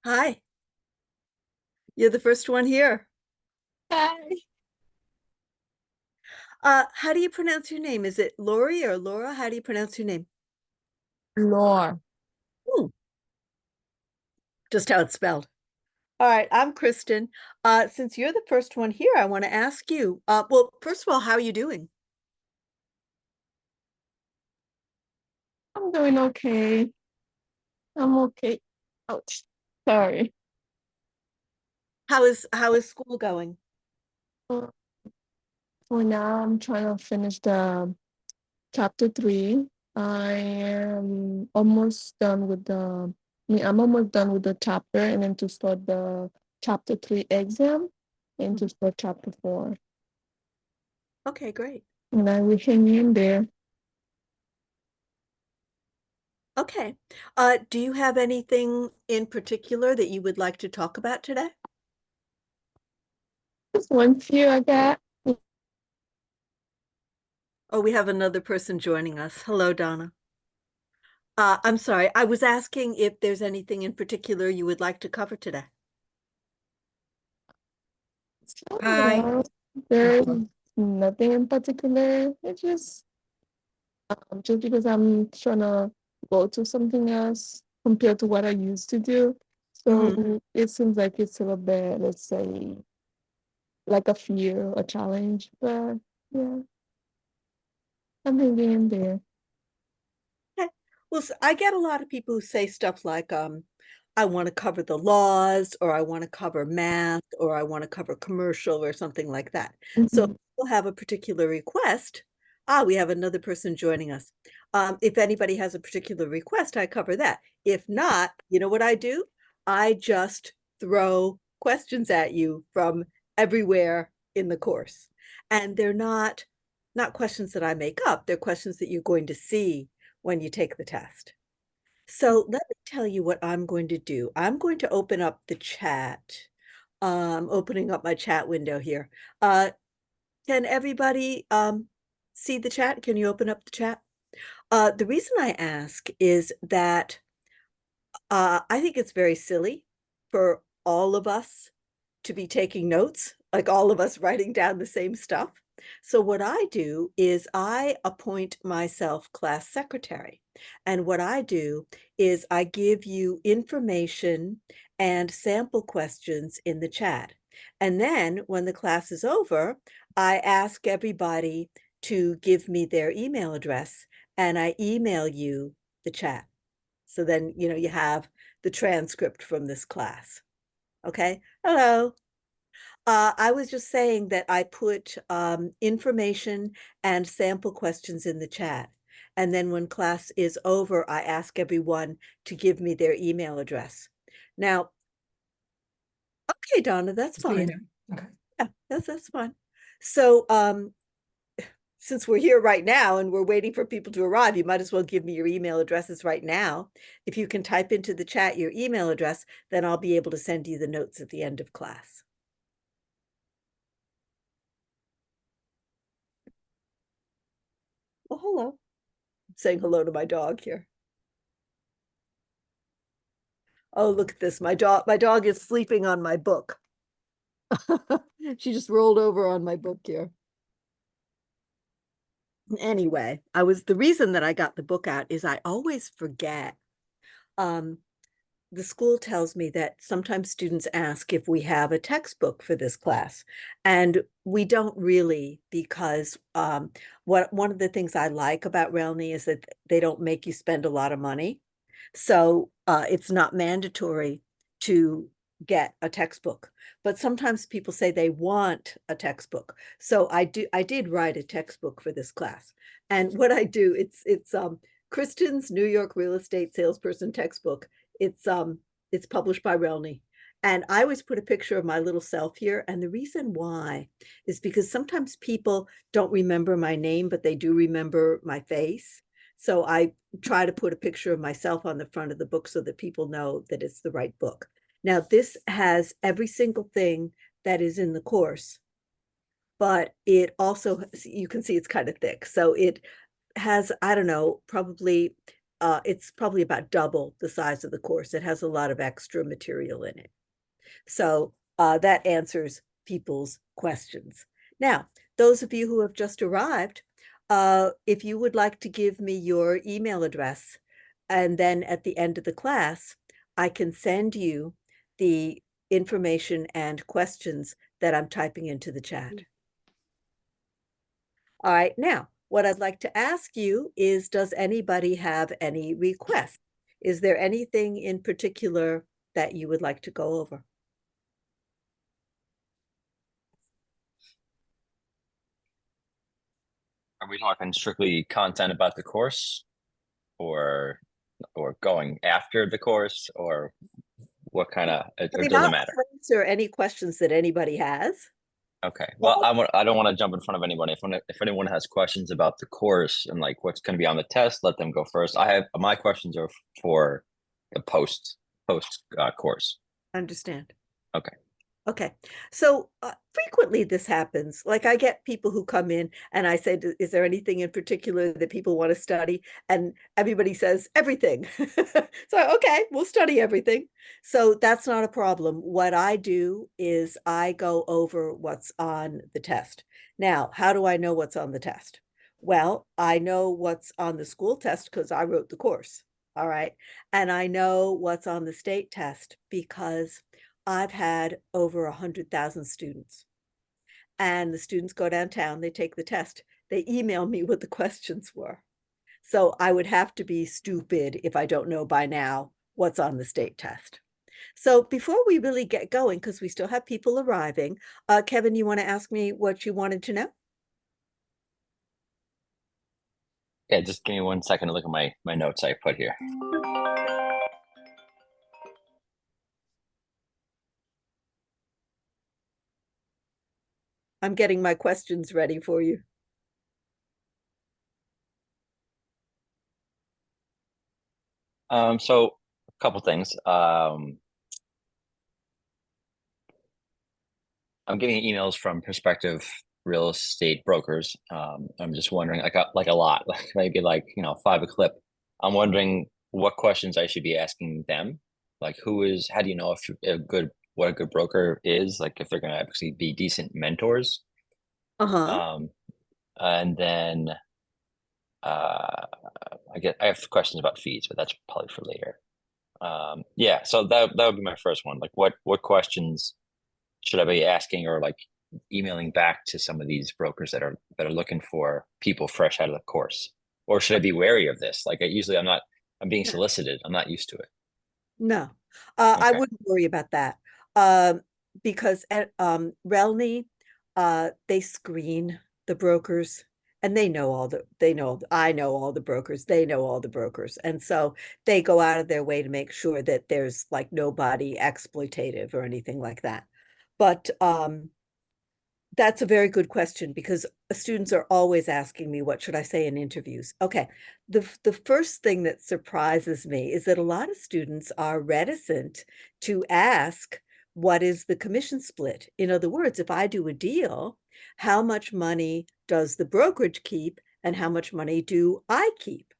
Hi, you're the first one here. Hi. How do you pronounce your name? Is it Lori or Laura? How do you pronounce your name? Lore. Hmm, just how it's spelled. All right, I'm Kristen. Since you're the first one here, I want to ask you, well, first of all, how are you doing? I'm doing okay. I'm okay. Ouch. Sorry. How is school going? Uh, For now, I'm trying to finish the chapter 3. I am almost done with I'm almost done with the chapter and then to start the chapter 3 exam and to Mhm. start chapter 4. Okay, great. And I will hang in there. Okay. Do you have anything in particular that you would like to talk about today? Just one few I got. Oh, we have another person joining us. Hello, Donna. I'm sorry. I was asking if there's anything in particular you would like to cover today. So, Hi. no, there's nothing in particular. It's just because I'm trying to go to something else compared to what I used to do. Mhm. So it seems like it's a little bit, let's say, like a fear, a challenge. But yeah, I'm hanging in there. Okay. Well, I get a lot of people who say stuff like, I want to cover the laws, or I want to cover math, or I want to cover commercial, or something like that. So if Mhm. people have a particular request. We have another person joining us. If anybody has a particular request, I cover that. If not, you know what I do? I just throw questions at you from everywhere in the course. And they're not questions that I make up. They're questions that you're going to see when you take the test. So let me tell you what I'm going to do. I'm going to open up the chat. Opening up my chat window here. Can everybody see the chat? Can you open up the chat? The reason I ask is that I think it's very silly for all of us to be taking notes, like all of us writing down the same stuff. So what I do is I appoint myself class secretary. And what I do is I give you information and sample questions in the chat. And then when the class is over, I ask everybody to give me their email address and I email you the chat. So then, you have the transcript from this class. Okay. Hello. I was just saying that I put information and sample questions in the chat. And then when class is over, I ask everyone to give me their email address. Now, okay, Donna, that's See you fine. there. Okay. Yeah, that's fine. So, since we're here right now and we're waiting for people to arrive, you might as well give me your email addresses right now. If you can type into the chat your email address, then I'll be able to send you the notes at the end of class. Well, hello. I'm saying hello to my dog here. Oh, look at this. My dog is sleeping on my book. She just rolled over on my book here. Anyway, the reason that I got the book out is I always forget. Um, the school tells me that sometimes students ask if we have a textbook for this class, and we don't really because one of the things I like about RELNY is that they don't make you spend a lot of money. So it's not mandatory to get a textbook, but sometimes people say they want a textbook. So I did write a textbook for this class. And what I do, it's Kristen's New York Real Estate Salesperson Textbook. It's published by RELNY. And I always put a picture of my little self here. And the reason why is because sometimes people don't remember my name, but they do remember my face. So I try to put a picture of myself on the front of the book so that people know that it's the right book. Now, this has every single thing that is in the course, but it also, you can see it's kind of thick. So it has, I don't know, probably it's probably about double the size of the course. It has a lot of extra material in it. So that answers people's questions. Now, those of you who have just arrived, if you would like to give me your email address, and then at the end of the class, I can send you the information and questions that I'm typing into the chat. All right, now, what I'd like to ask you is, does anybody have any requests? Is there anything in particular that you would like to go over? Are we talking strictly content about the course, or going after the course, or what kind of, I or mean, does it I'll matter? answer any questions that anybody has. Okay. Well, I don't want to jump in front of anybody. If anyone has questions about the course and like what's going to be on the test, let them go first. I have my questions are for the post course. Understand. Okay. Okay. So frequently this happens. Like I get people who come in and I say, is there anything in particular that people want to study? And everybody says everything. So, okay, we'll study everything. So that's not a problem. What I do is I go over what's on the test. Now, how do I know what's on the test? Well, I know what's on the school test because I wrote the course. All right. And I know what's on the state test because I've had over 100,000 students, and the students go downtown, they take the test, they email me what the questions were. So I would have to be stupid if I don't know by now what's on the state test. So before we really get going, because we still have people arriving, Kevin, you want to ask me what you wanted to know? Yeah, just give me 1 second to look at my notes I put here. I'm getting my questions ready for you. So a couple things. I'm getting emails from prospective real estate brokers. I'm just wondering, like a lot, like maybe like 5 a clip. I'm wondering what questions I should be asking them. Like, how do you know what a good broker is? Like, if they're going to actually be decent mentors. Uh-huh. Um, and then I have questions about fees, but that's probably for later. Yeah, so that would be my first one. Like, what questions should I be asking, or like emailing back to some of these brokers that are looking for people fresh out of the course? Or should I be wary of this? Like, I'm being solicited. I'm not used to it. No, I Okay. wouldn't worry about that. Um, because at RELNY, they screen the brokers, and I know all the brokers, they know all the brokers. And so they go out of their way to make sure that there's like nobody exploitative or anything like that. But that's a very good question, because students are always asking me, what should I say in interviews? Okay, the first thing that surprises me is that a lot of students are reticent to ask, what is the commission split? In other words, if I do a deal, how much money does the brokerage keep and how much money do I keep?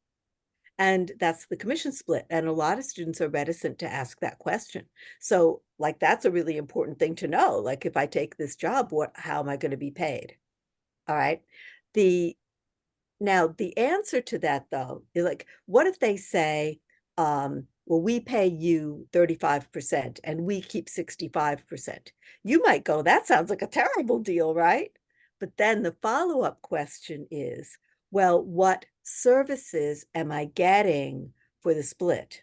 And that's the commission split. And a lot of students are reticent to ask that question. So like, that's a really important thing to know. Like, if I take this job, how am I going to be paid? All right. Now the answer to that though is like, what if they say, well, we pay you 35% and we keep 65%. You might go, that sounds like a terrible deal, right? But then the follow-up question is, well, what services am I getting for the split?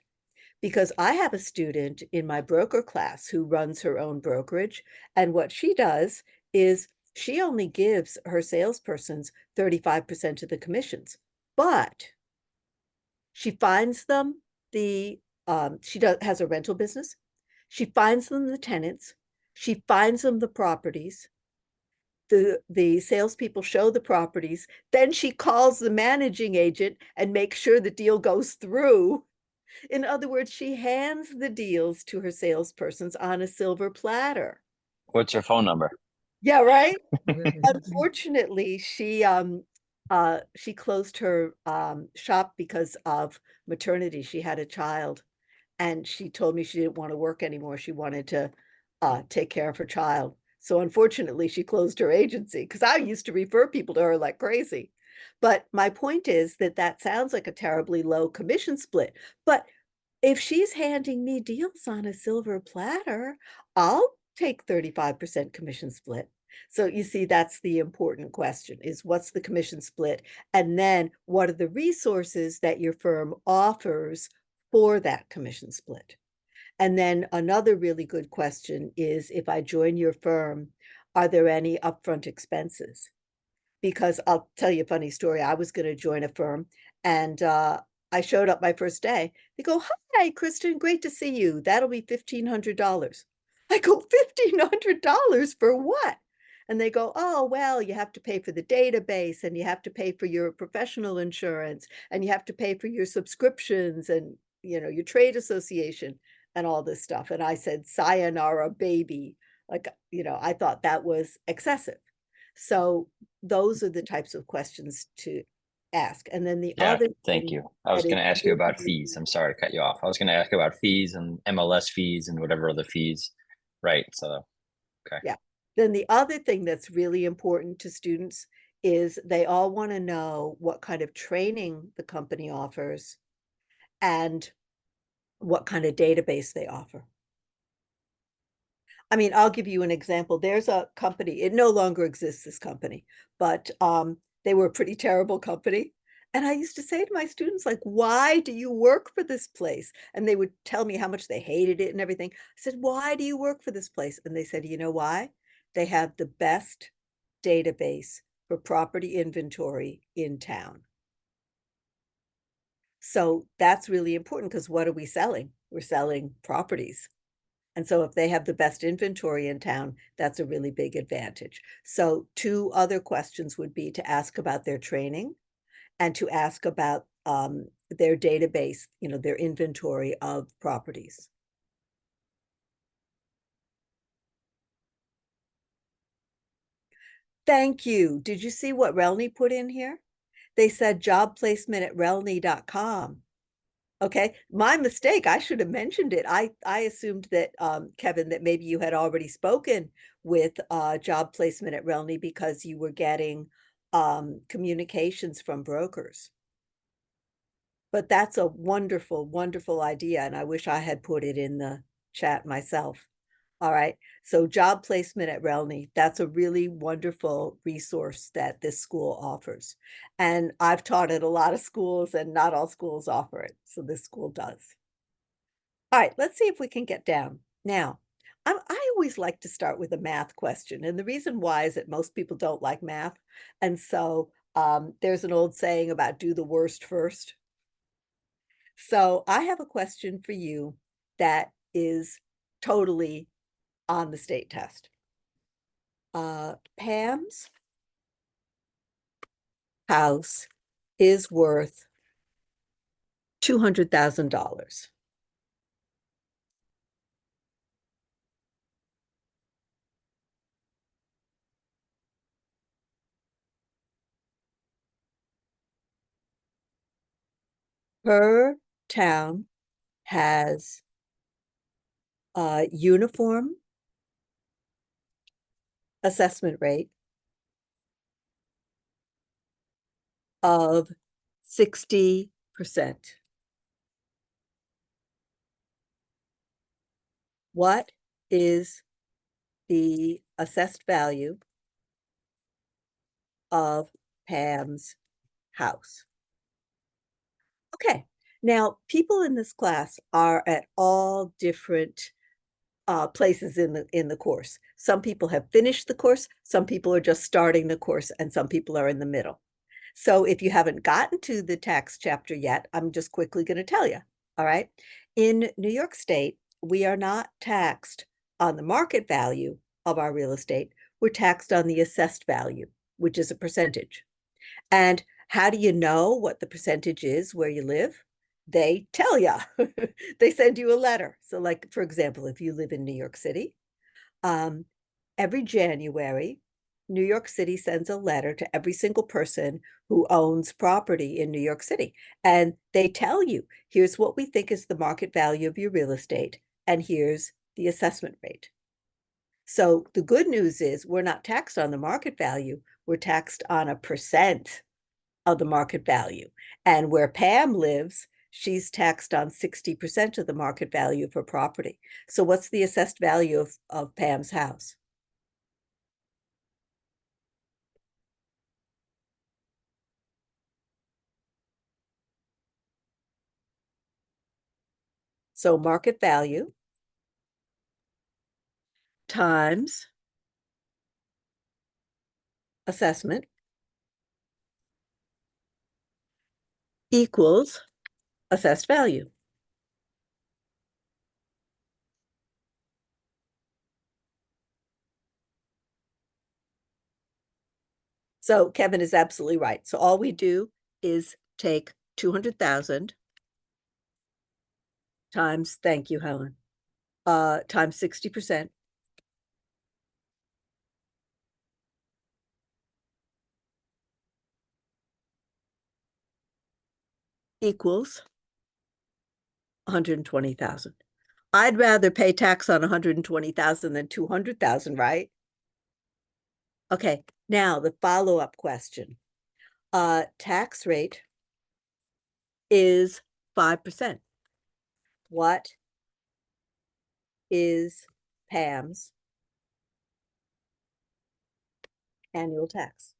Because I have a student in my broker class who runs her own brokerage, and what she does is she only gives her salespersons 35% of the commissions, but she finds them has a rental business. She finds them the tenants. She finds them the properties. The salespeople show the properties. Then she calls the managing agent and makes sure the deal goes through. In other words, she hands the deals to her salespersons on a silver platter. What's your phone number? Yeah, right. Unfortunately, she closed her shop because of maternity. She had a child, and she told me she didn't want to work anymore. She wanted to take care of her child. So unfortunately, she closed her agency because I used to refer people to her like crazy. But my point is that that sounds like a terribly low commission split. But if she's handing me deals on a silver platter, I'll take 35% commission split. So you see, that's the important question, is what's the commission split? And then what are the resources that your firm offers for that commission split? And then another really good question is, if I join your firm, are there any upfront expenses? Because I'll tell you a funny story. I was going to join a firm, and I showed up my first day. They go, "Hi, Kristen, great to see you. That'll be $1,500." I go, $1,500 for what? And they go, "Oh, well, you have to pay for the database, and you have to pay for your professional insurance, and you have to pay for your subscriptions and, your trade association and all this stuff." And I said, "Sayonara, baby." Like, I thought that was excessive. So those are the types of questions to ask. And then the Yeah, other thank thing you. I was that is going to ask you about really, fees. I'm sorry to cut you off. I was going to ask about fees and MLS fees and whatever other fees. Right. So, okay. yeah. Then the other thing that's really important to students is they all want to know what kind of training the company offers and what kind of database they offer. I mean, I'll give you an example. There's a company, it no longer exists, this company, but they were a pretty terrible company. And I used to say to my students, like, why do you work for this place? And they would tell me how much they hated it and everything. I said, why do you work for this place? And they said, you know why? They have the best database for property inventory in town. So that's really important, because what are we selling? We're selling properties. And so if they have the best inventory in town, that's a really big advantage. So two other questions would be to ask about their training and to ask about their database, their inventory of properties. Thank you. Did you see what RELNY put in here? They said job placement at relny.com. Okay, my mistake. I should have mentioned it. I assumed that, Kevin, that maybe you had already spoken with job placement at RELNY because you were getting communications from brokers. But that's a wonderful, wonderful idea, and I wish I had put it in the chat myself. All right, so job placement at RELNY, that's a really wonderful resource that this school offers. And I've taught at a lot of schools, and not all schools offer it, so this school does. All right, let's see if we can get down. Now, I always like to start with a math question, and the reason why is that most people don't like math. And so there's an old saying about do the worst first. So I have a question for you that is totally on the state test. Pam's house is worth $200,000. Her town has a uniform assessment rate of 60%. What is the assessed value of Pam's house? Okay, now people in this class are at all different places in the course. Some people have finished the course, some people are just starting the course, and some people are in the middle. So if you haven't gotten to the tax chapter yet, I'm just quickly going to tell you. All right. In New York State, we are not taxed on the market value of our real estate. We're taxed on the assessed value, which is a percentage. And how do you know what the percentage is where you live? They tell you. They send you a letter. So like, for example, if you live in New York City, every January, New York City sends a letter to every single person who owns property in New York City. And they tell you, here's what we think is the market value of your real estate, and here's the assessment rate. So the good news is we're not taxed on the market value, we're taxed on a percent of the market value. And where Pam lives, she's taxed on 60% of the market value of her property. So what's the assessed value of Pam's house? So market value times assessment equals assessed value. So Kevin is absolutely right. So all we do is take 200,000 times, thank you, Helen, times 60% equals 120,000. I'd rather pay tax on 120,000 than 200,000, right? Okay, now the follow-up question. Tax rate is 5%. What is Pam's annual tax?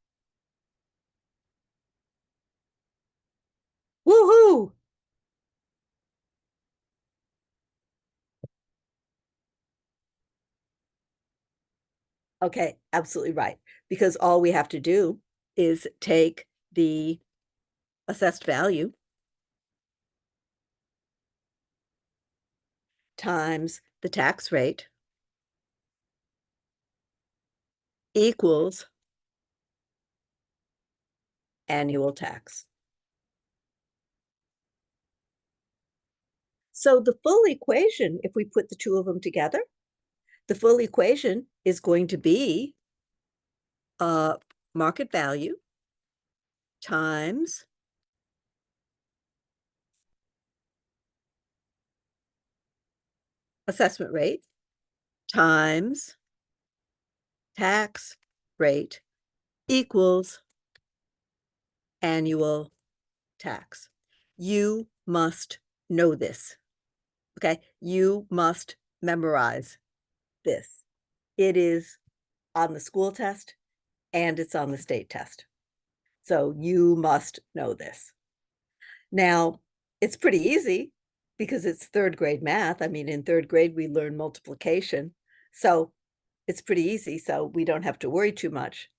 Woohoo! Okay, absolutely right. Because all we have to do is take the assessed value times the tax rate equals annual tax. So the full equation, if we put the two of them together, the full equation is going to be market value times assessment rate times tax rate equals annual tax. You must know this, okay? You must memorize this. It is on the school test and it's on the state test. So you must know this. Now, it's pretty easy because it's third grade math. I mean, in third grade, we learn multiplication. So it's pretty easy. So we don't have to worry too much.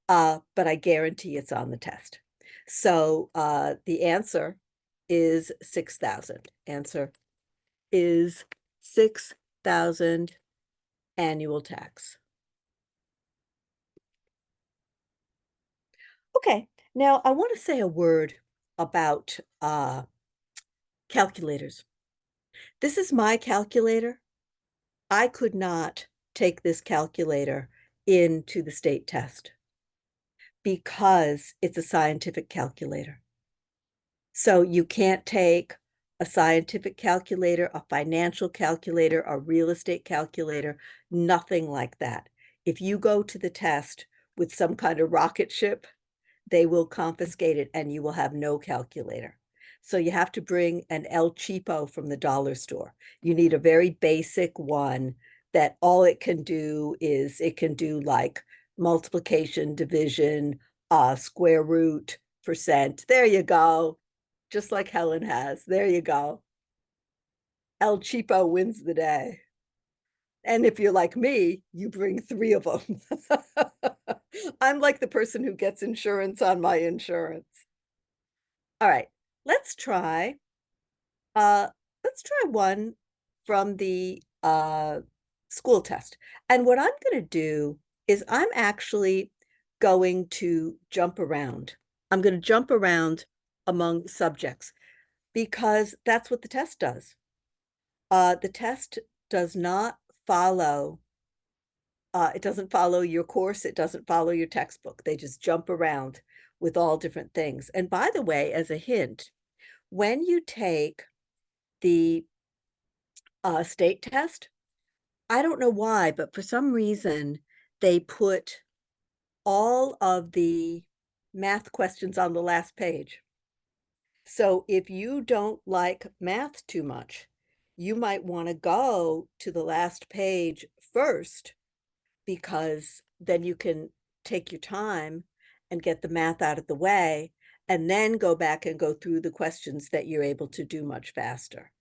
But I guarantee it's on the test. So the answer is 6,000. Answer is 6,000 annual tax. Okay, now I want to say a word about calculators. This is my calculator. I could not take this calculator into the state test because it's a scientific calculator. So you can't take a scientific calculator, a financial calculator, a real estate calculator, nothing like that. If you go to the test with some kind of rocket ship, they will confiscate it and you will have no calculator. So you have to bring an El Cheapo from the dollar store. You need a very basic one that all it can do is it can do like multiplication, division, square root, percent. There you go. Just like Helen has. There you go. El Cheapo wins the day. And if you're like me, you bring three of them. I'm like the person who gets insurance on my insurance. All right, let's try uh one from the school test. And what I'm going to do is I'm actually going to jump around. I'm going to jump around among subjects because that's what the test does. The test does not follow It doesn't follow your course. It doesn't follow your textbook. They just jump around with all different things. And by the way, as a hint, when you take the state test, I don't know why, but for some reason, they put all of the math questions on the last page. So if you don't like math too much, you might want to go to the last page first, because then you can take your time and get the math out of the way, and then go back and go through the questions that you're able to do much faster.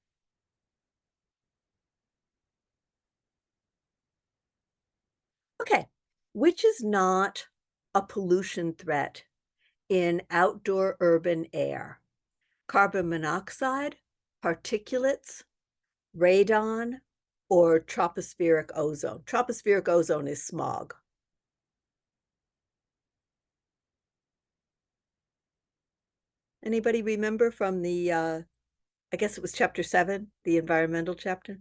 Okay, which is not a pollution threat in outdoor urban air? Carbon monoxide, particulates, radon, or tropospheric ozone? Tropospheric ozone is smog. Anybody remember from the, I guess it was chapter 7, the environmental chapter?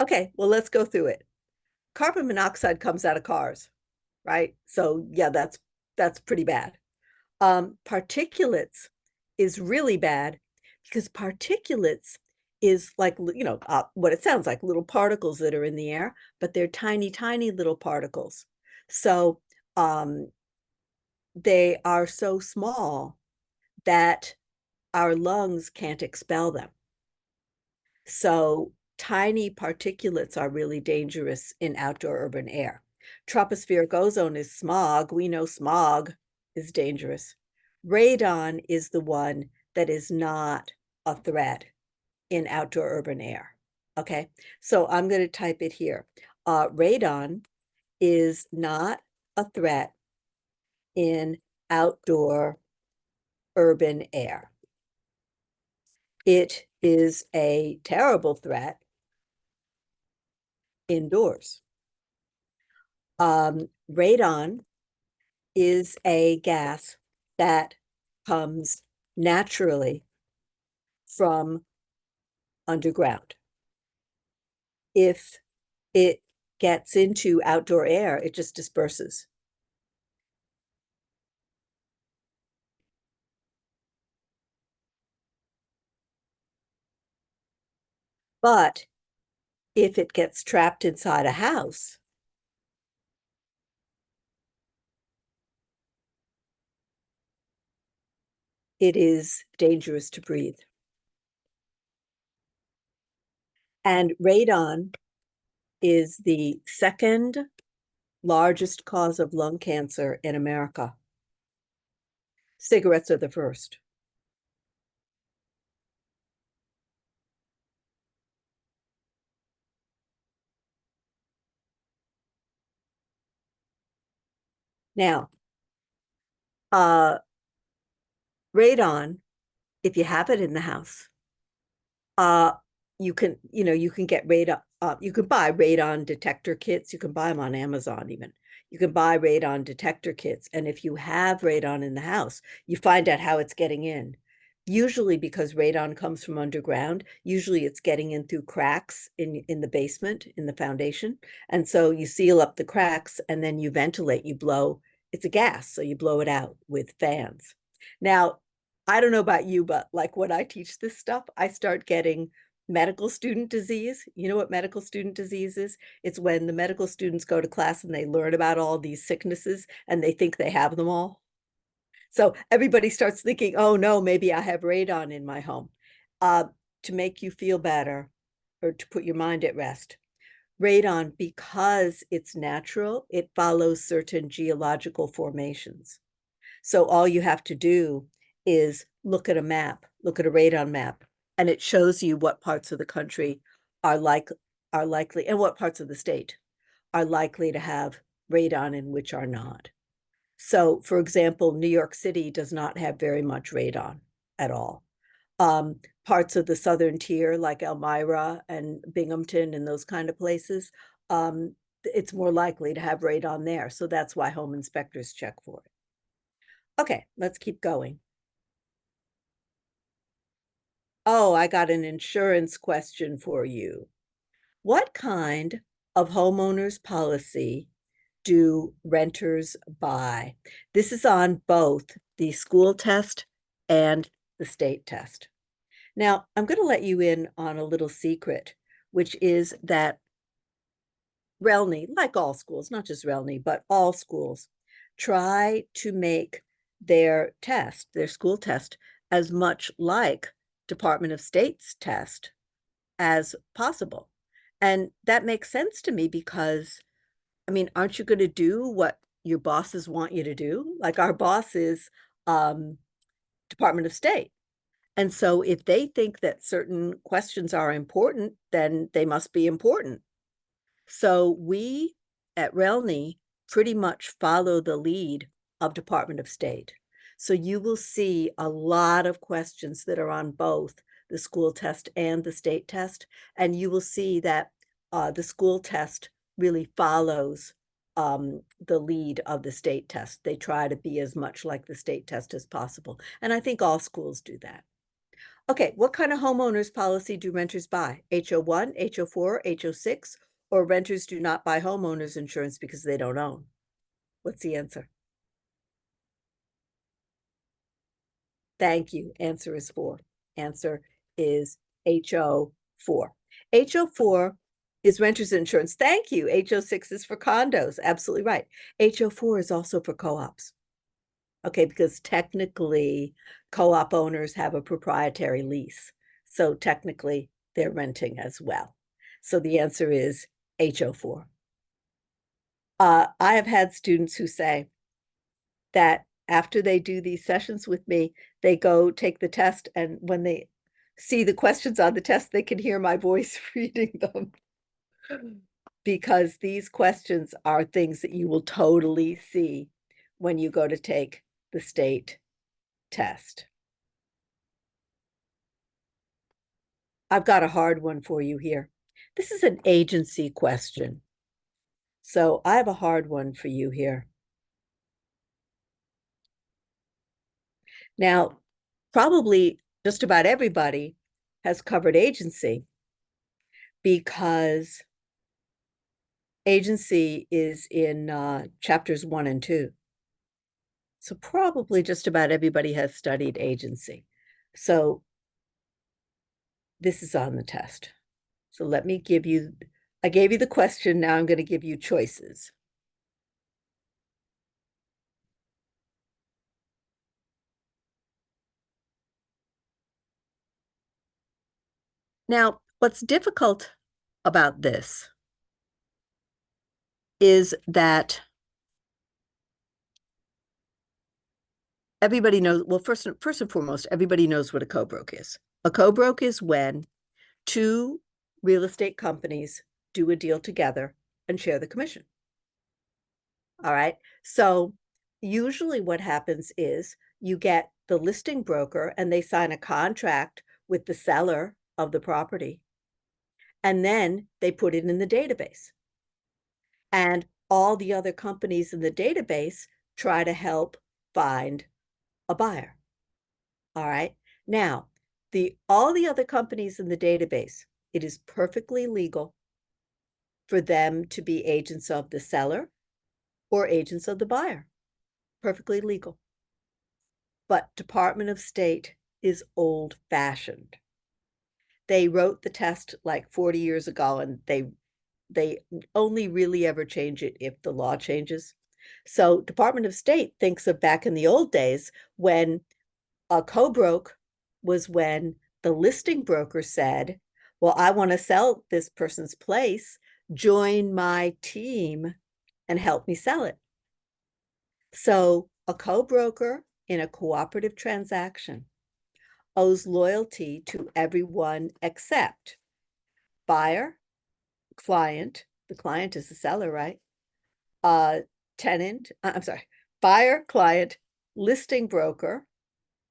Okay, well, let's go through it. Carbon monoxide comes out of cars, right? So yeah, that's pretty bad. Particulates is really bad, because particulates is like, what it sounds like, little particles that are in the air, but they're tiny, tiny little particles. So they are so small that our lungs can't expel them. So tiny particulates are really dangerous in outdoor urban air. Tropospheric ozone is smog. We know smog is dangerous. Radon is the one that is not a threat in outdoor urban air. Okay, so I'm going to type it here. Radon is not a threat in outdoor urban air. It is a terrible threat indoors. Radon is a gas that comes naturally from underground. If it gets into outdoor air, it just disperses. But if it gets trapped inside a house, it is dangerous to breathe. And radon is the second largest cause of lung cancer in America. Cigarettes are the first. Now, radon, if you have it in the house, you can get radon. You can buy radon detector kits. You can buy them on Amazon even. You can buy radon detector kits. And if you have radon in the house, you find out how it's getting in. Usually because radon comes from underground, usually it's getting in through cracks in the basement, in the foundation. And so you seal up the cracks and then you ventilate, you blow. It's a gas, so you blow it out with fans. Now, I don't know about you, but like when I teach this stuff, I start getting medical student disease. You know what medical student disease is? It's when the medical students go to class and they learn about all these sicknesses and they think they have them all. So everybody starts thinking, oh no, maybe I have radon in my home. To make you feel better or to put your mind at rest, radon, because it's natural, it follows certain geological formations. So all you have to do is look at a map, look at a radon map, and it shows you what parts of the country are likely, and what parts of the state are likely to have radon and which are not. So, for example, New York City does not have very much radon at all. Parts of the southern tier, like Elmira and Binghamton and those kind of places, it's more likely to have radon there. So that's why home inspectors check for it. Okay, let's keep going. Oh, I got an insurance question for you. What kind of homeowners policy do renters buy? This is on both the school test and the state test. Now, I'm going to let you in on a little secret, which is that RELNY, like all schools, not just RELNY, but all schools, try to make their test, their school test, as much like Department of State's test as possible. And that makes sense to me because, I mean, aren't you going to do what your bosses want you to do? Like our boss is Department of State. And so if they think that certain questions are important, then they must be important. So we at RELNY pretty much follow the lead of Department of State. So you will see a lot of questions that are on both the school test and the state test. And you will see that the school test really follows the lead of the state test. They try to be as much like the state test as possible. And I think all schools do that. Okay, what kind of homeowners policy do renters buy? HO1, HO4, HO6, or renters do not buy homeowners insurance because they don't own? What's the answer? Thank you. Answer is 4. Answer is HO4. HO4 is renters insurance. Thank you. HO6 is for condos. Absolutely right. HO4 is also for co-ops. Okay, because technically co-op owners have a proprietary lease. So technically they're renting as well. So the answer is HO4. I have had students who say that after they do these sessions with me, they go take the test, and when they see the questions on the test, they can hear my voice reading them. Because these questions are things that you will totally see when you go to take the state test. I've got a hard one for you here. This is an agency question. So I have a hard one for you here. Now, probably just about everybody has covered agency because agency is in chapters 1 and 2. So probably just about everybody has studied agency. So this is on the test. So let me give you, I gave you the question, now I'm going to give you choices. Now, what's difficult about this is that everybody knows, well, first and foremost, everybody knows what a co-broke is. A co-broke is when two real estate companies do a deal together and share the commission. All right. So usually what happens is you get the listing broker and they sign a contract with the seller of the property. And then they put it in the database. And all the other companies in the database try to help find a buyer. All right. Now, all the other companies in the database, it is perfectly legal for them to be agents of the seller or agents of the buyer. Perfectly legal. But Department of State is old-fashioned. They wrote the test like 40 years ago, and they only really ever change it if the law changes. So Department of State thinks of back in the old days when a co-broke was when the listing broker said, well, I want to sell this person's place, join my team and help me sell it. So a co-broker in a cooperative transaction owes loyalty to everyone except buyer, client, the client is the seller, right? Tenant, I'm sorry, buyer, client, listing broker,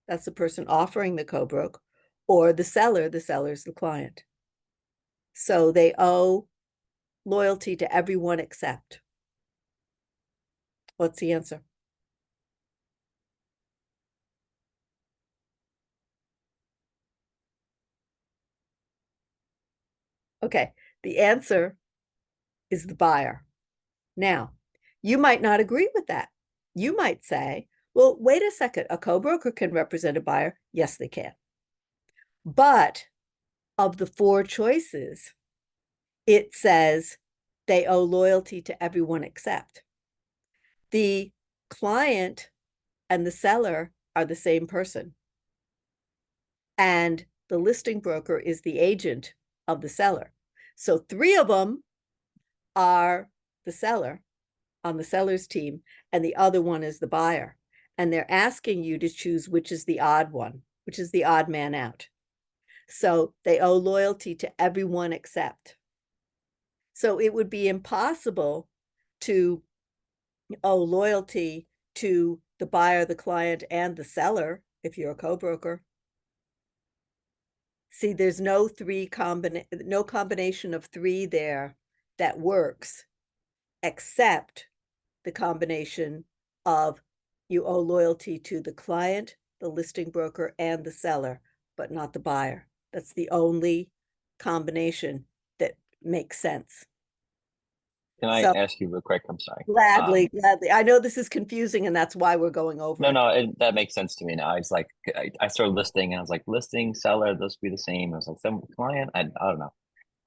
that's the person offering the co-broke, or the seller's the client. So they owe loyalty to everyone except. What's the answer? Okay, The answer is the buyer. Now, you might not agree with that. You might say, well, wait a second, a co-broker can represent a buyer. Yes, they can. But of the four choices, it says they owe loyalty to everyone except. The client and the seller are the same person. And the listing broker is the agent of the seller. So three of them are the seller on the seller's team, and the other one is the buyer. And they're asking you to choose which is the odd one, which is the odd man out. So they owe loyalty to everyone except. So it would be impossible to owe loyalty to the buyer, the client, and the seller if you're a co-broker. See, there's no combination of three there that works, except the combination of you owe loyalty to the client, the listing broker, and the seller, but not the buyer. That's the only combination that makes sense. Can I So ask you real quick? I'm sorry. gladly. I know this is confusing, and that's why we're going over it. No, that makes sense to me now. It's like I started listing, and I was like, listing, seller, those be the same. I was like, some client, I don't know,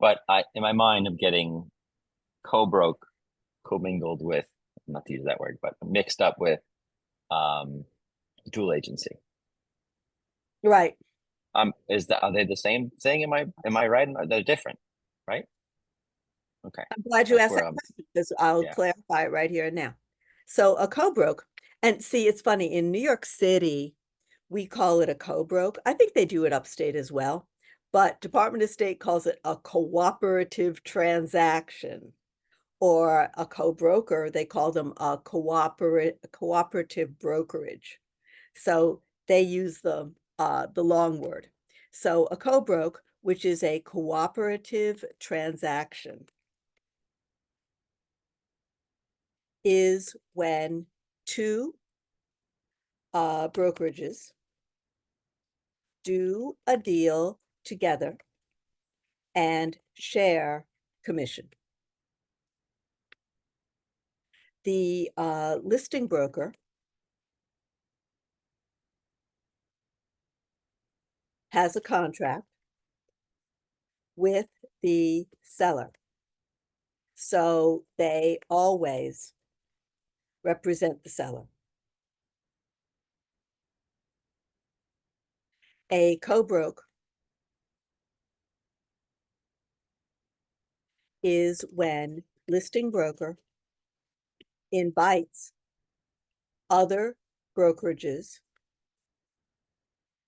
but in my mind, I'm getting co-broke, commingled with, not to use that word, but mixed up with dual agency. Right. Are they the same thing? Am I right? They're different, right? Okay. I'm glad you That's asked where that question, because I'll yeah. clarify it right here and now. So a co-broke, and see, it's funny, in New York City, we call it a co-broke. I think they do it upstate as well, but Department of State calls it a cooperative transaction, or a co-broker. They call them a cooperative brokerage. So they use the long word. So a co-broke, which is a cooperative transaction, is when two brokerages do a deal together and share commission. The listing broker has a contract with the seller, so they always represent the seller. A co-broke is when listing broker invites other brokerages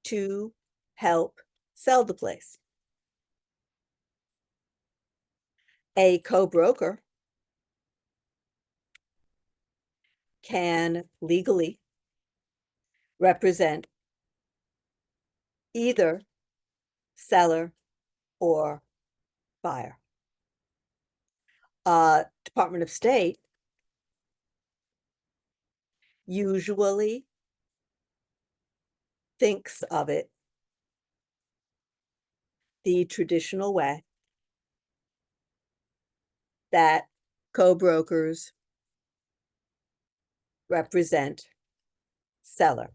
to help sell the place. A co-broker can legally represent either seller or buyer. Department of State usually thinks of it the traditional way, that co-brokers represent seller.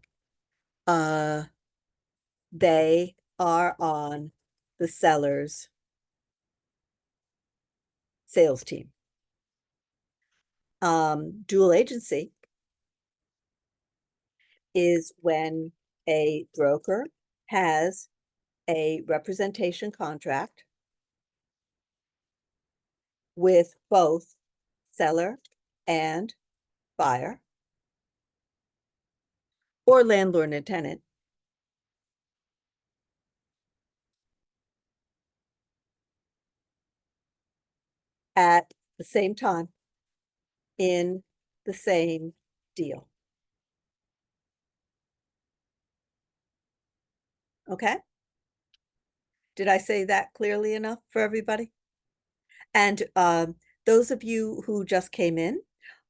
They are on the seller's sales team. Dual agency is when a broker has a representation contract with both seller and buyer, or landlord and tenant, at the same time in the same deal. Okay? Did I say that clearly enough for everybody? And those of you who just came in,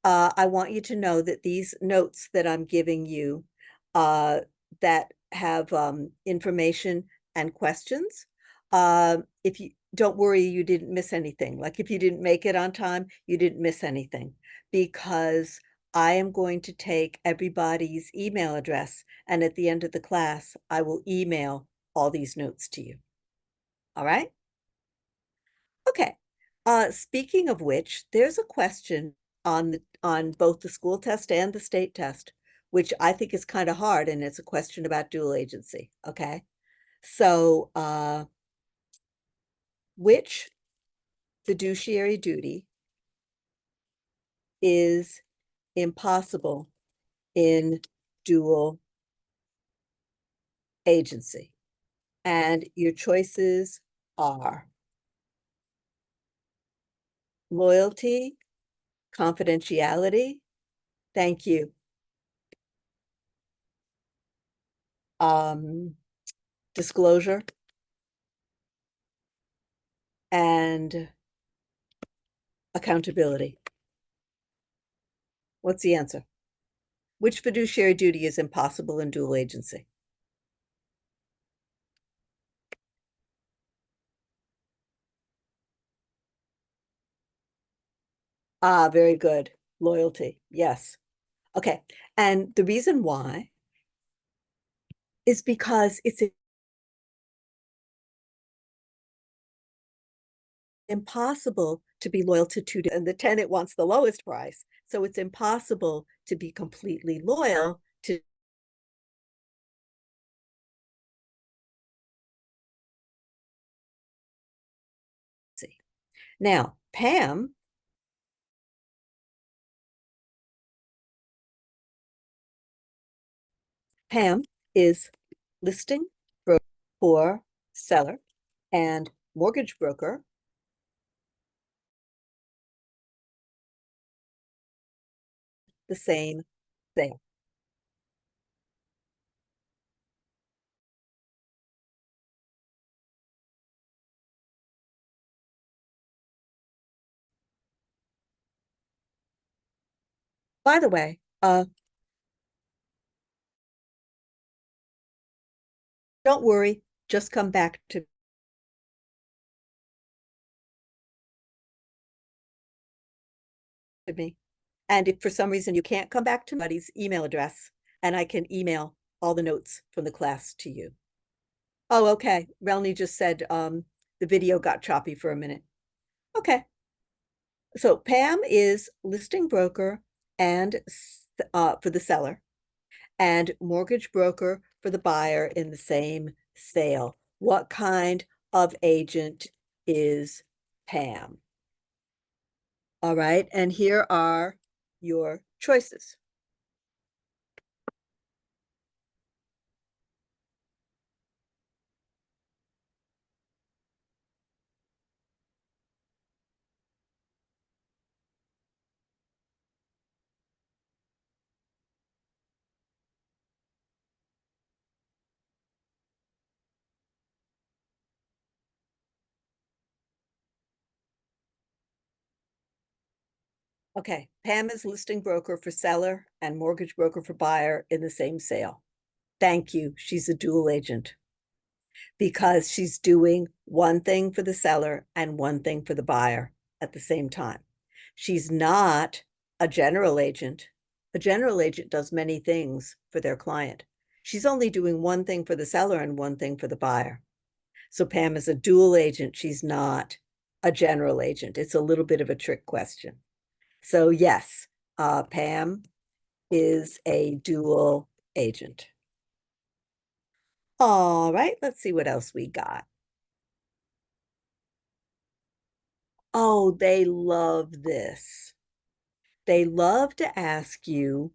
I want you to know that these notes that I'm giving you that have information and questions, if don't worry, you didn't miss anything. Like if you didn't make it on time, you didn't miss anything, because I am going to take everybody's email address, and at the end of the class, I will email all these notes to you. All right? Okay. Speaking of which, there's a question on both the school test and the state test, which I think is kind of hard, and it's a question about dual agency. Okay. So which fiduciary duty is impossible in dual agency? And your choices are loyalty, confidentiality, thank you, disclosure, and accountability. What's the answer? Which fiduciary duty is impossible in dual agency? Ah, very good. Loyalty. Yes. Okay. And the reason why is because it's impossible to be loyal to two, and the tenant wants the lowest price. So it's impossible to be completely loyal to. Now, Pam is listing broker for seller and mortgage broker the same sale. By the way, don't worry, just come back to me. And if for some reason you can't come back to Muddy's email address, and I can email all the notes from the class to you. Oh, okay. Relny just said the video got choppy for a minute. Okay. So Pam is listing broker and for the seller, and mortgage broker for the buyer in the same sale. What kind of agent is Pam? All right, and here are your choices. Okay, Pam is listing broker for seller and mortgage broker for buyer in the same sale. Thank you. She's a dual agent because she's doing one thing for the seller and one thing for the buyer at the same time. She's not a general agent. A general agent does many things for their client. She's only doing one thing for the seller and one thing for the buyer. So Pam is a dual agent. She's not a general agent. It's a little bit of a trick question. So yes, Pam is a dual agent. All right, let's see what else we got. Oh, they love this. They love to ask you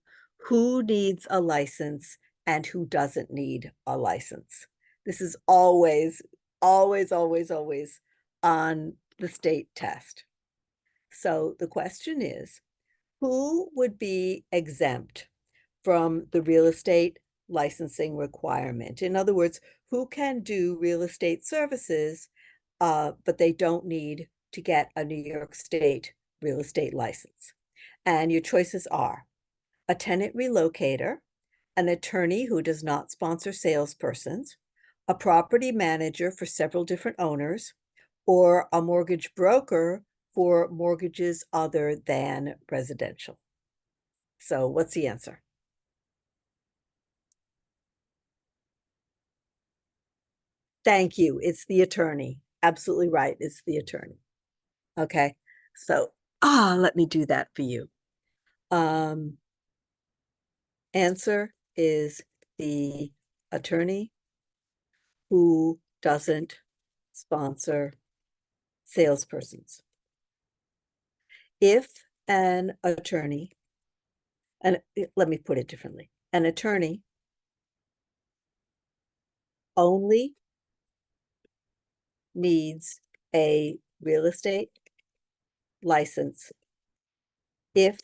who needs a license and who doesn't need a license. This is always, always, always, always on the state test. So the question is, who would be exempt from the real estate licensing requirement? In other words, who can do real estate services, but they don't need to get a New York State real estate license? And your choices are a tenant relocator, an attorney who does not sponsor salespersons, a property manager for several different owners, or a mortgage broker for mortgages other than residential? So what's the answer? Thank you. It's the attorney. Absolutely right. It's the attorney. Okay. So, let me do that for you. Answer is the attorney who doesn't sponsor salespersons. If an attorney, and let me put it differently, an attorney only needs a real estate license if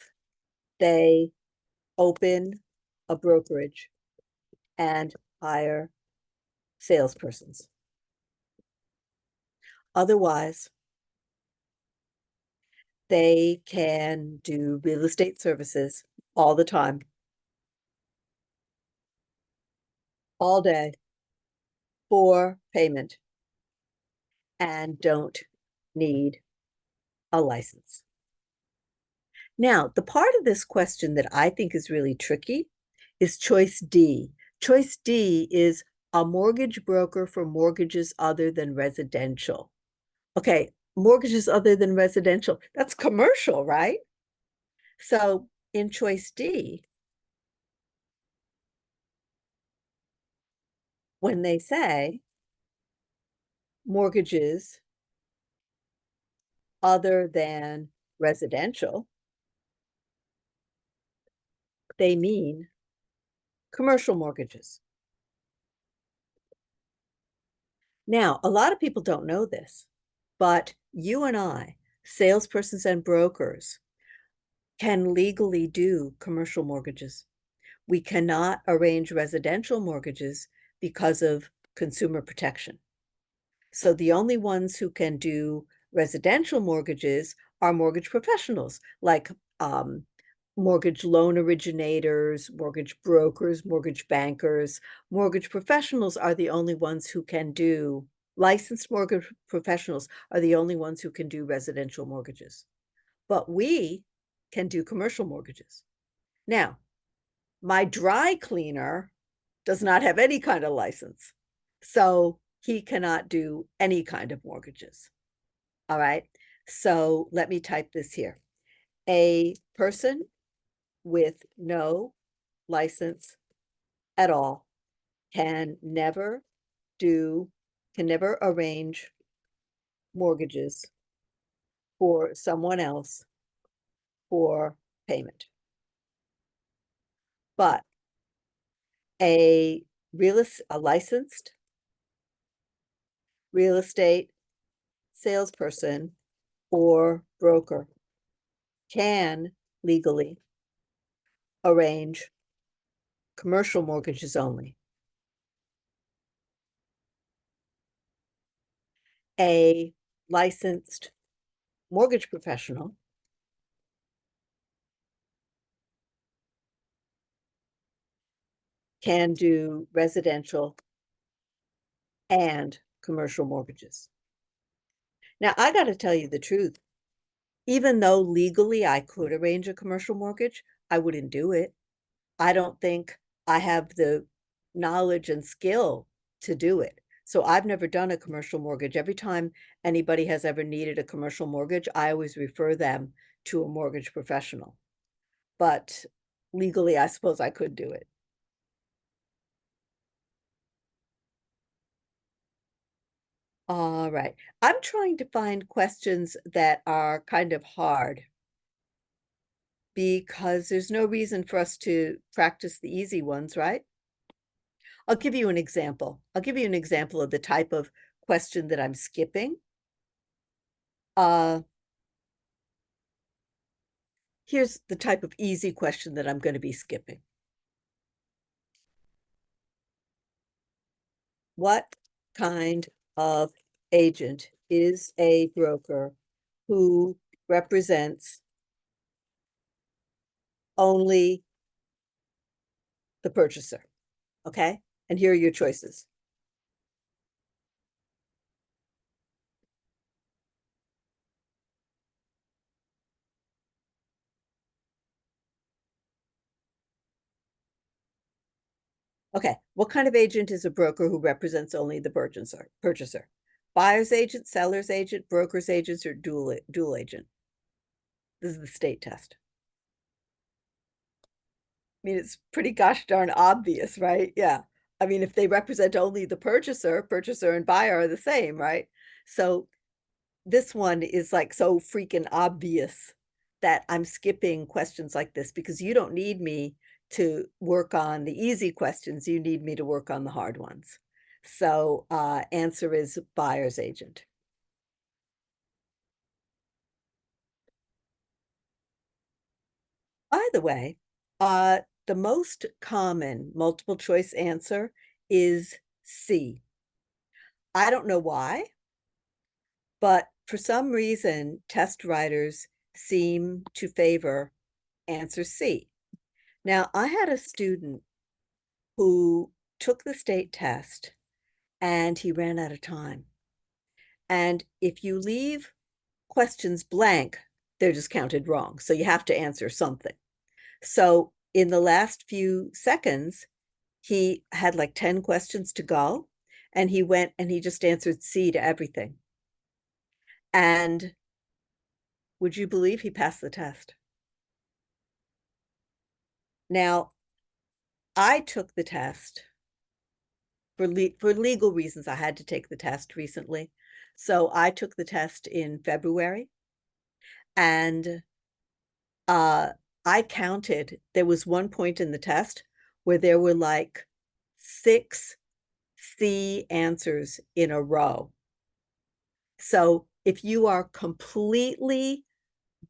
they open a brokerage and hire salespersons. Otherwise, they can do real estate services all the time, all day, for payment, and don't need a license. Now, the part of this question that I think is really tricky is choice D. Choice D is a mortgage broker for mortgages other than residential. Okay, mortgages other than residential, that's commercial, right? So in choice D, when they say mortgages other than residential, they mean commercial mortgages. Now, a lot of people don't know this, but you and I, salespersons and brokers, can legally do commercial mortgages. We cannot arrange residential mortgages because of consumer protection. So the only ones who can do residential mortgages are mortgage professionals, like mortgage loan originators, mortgage brokers, mortgage bankers. Mortgage professionals are the only ones who can do, licensed mortgage professionals are the only ones who can do residential mortgages. But we can do commercial mortgages. Now, my dry cleaner does not have any kind of license, so he cannot do any kind of mortgages. All right, so let me type this here. A person with no license at all can never arrange mortgages for someone else for payment. But a licensed real estate salesperson or broker can legally arrange commercial mortgages only. A licensed mortgage professional can do residential and commercial mortgages. Now, I got to tell you the truth. Even though legally I could arrange a commercial mortgage, I wouldn't do it. I don't think I have the knowledge and skill to do it. So I've never done a commercial mortgage. Every time anybody has ever needed a commercial mortgage, I always refer them to a mortgage professional. But legally, I suppose I could do it. All right. I'm trying to find questions that are kind of hard because there's no reason for us to practice the easy ones, right? I'll give you an example. I'll give you an example of the type of question that I'm skipping. Here's the type of easy question that I'm going to be skipping. What kind of agent is a broker who represents only the purchaser? Okay, and here are your choices. Okay, what kind of agent is a broker who represents only the purchaser? Buyer's agent, seller's agent, broker's agent, or dual agent? This is the state test. I mean, it's pretty gosh darn obvious, right? Yeah. I mean, if they represent only the purchaser and buyer are the same, right? So this one is like so freaking obvious that I'm skipping questions like this because you don't need me to work on the easy questions. You need me to work on the hard ones. So answer is buyer's agent. By the way, the most common multiple choice answer is C. I don't know why, but for some reason, test writers seem to favor answer C. Now, I had a student who took the state test and he ran out of time. And if you leave questions blank, they're just counted wrong. So you have to answer something. So in the last few seconds, he had like 10 questions to go, and he went and he just answered C to everything. And would you believe he passed the test? Now, I took the test for legal reasons. I had to take the test recently. So I took the test in February, and I counted, there was one point in the test where there were like 6 C answers in a row. So if you are completely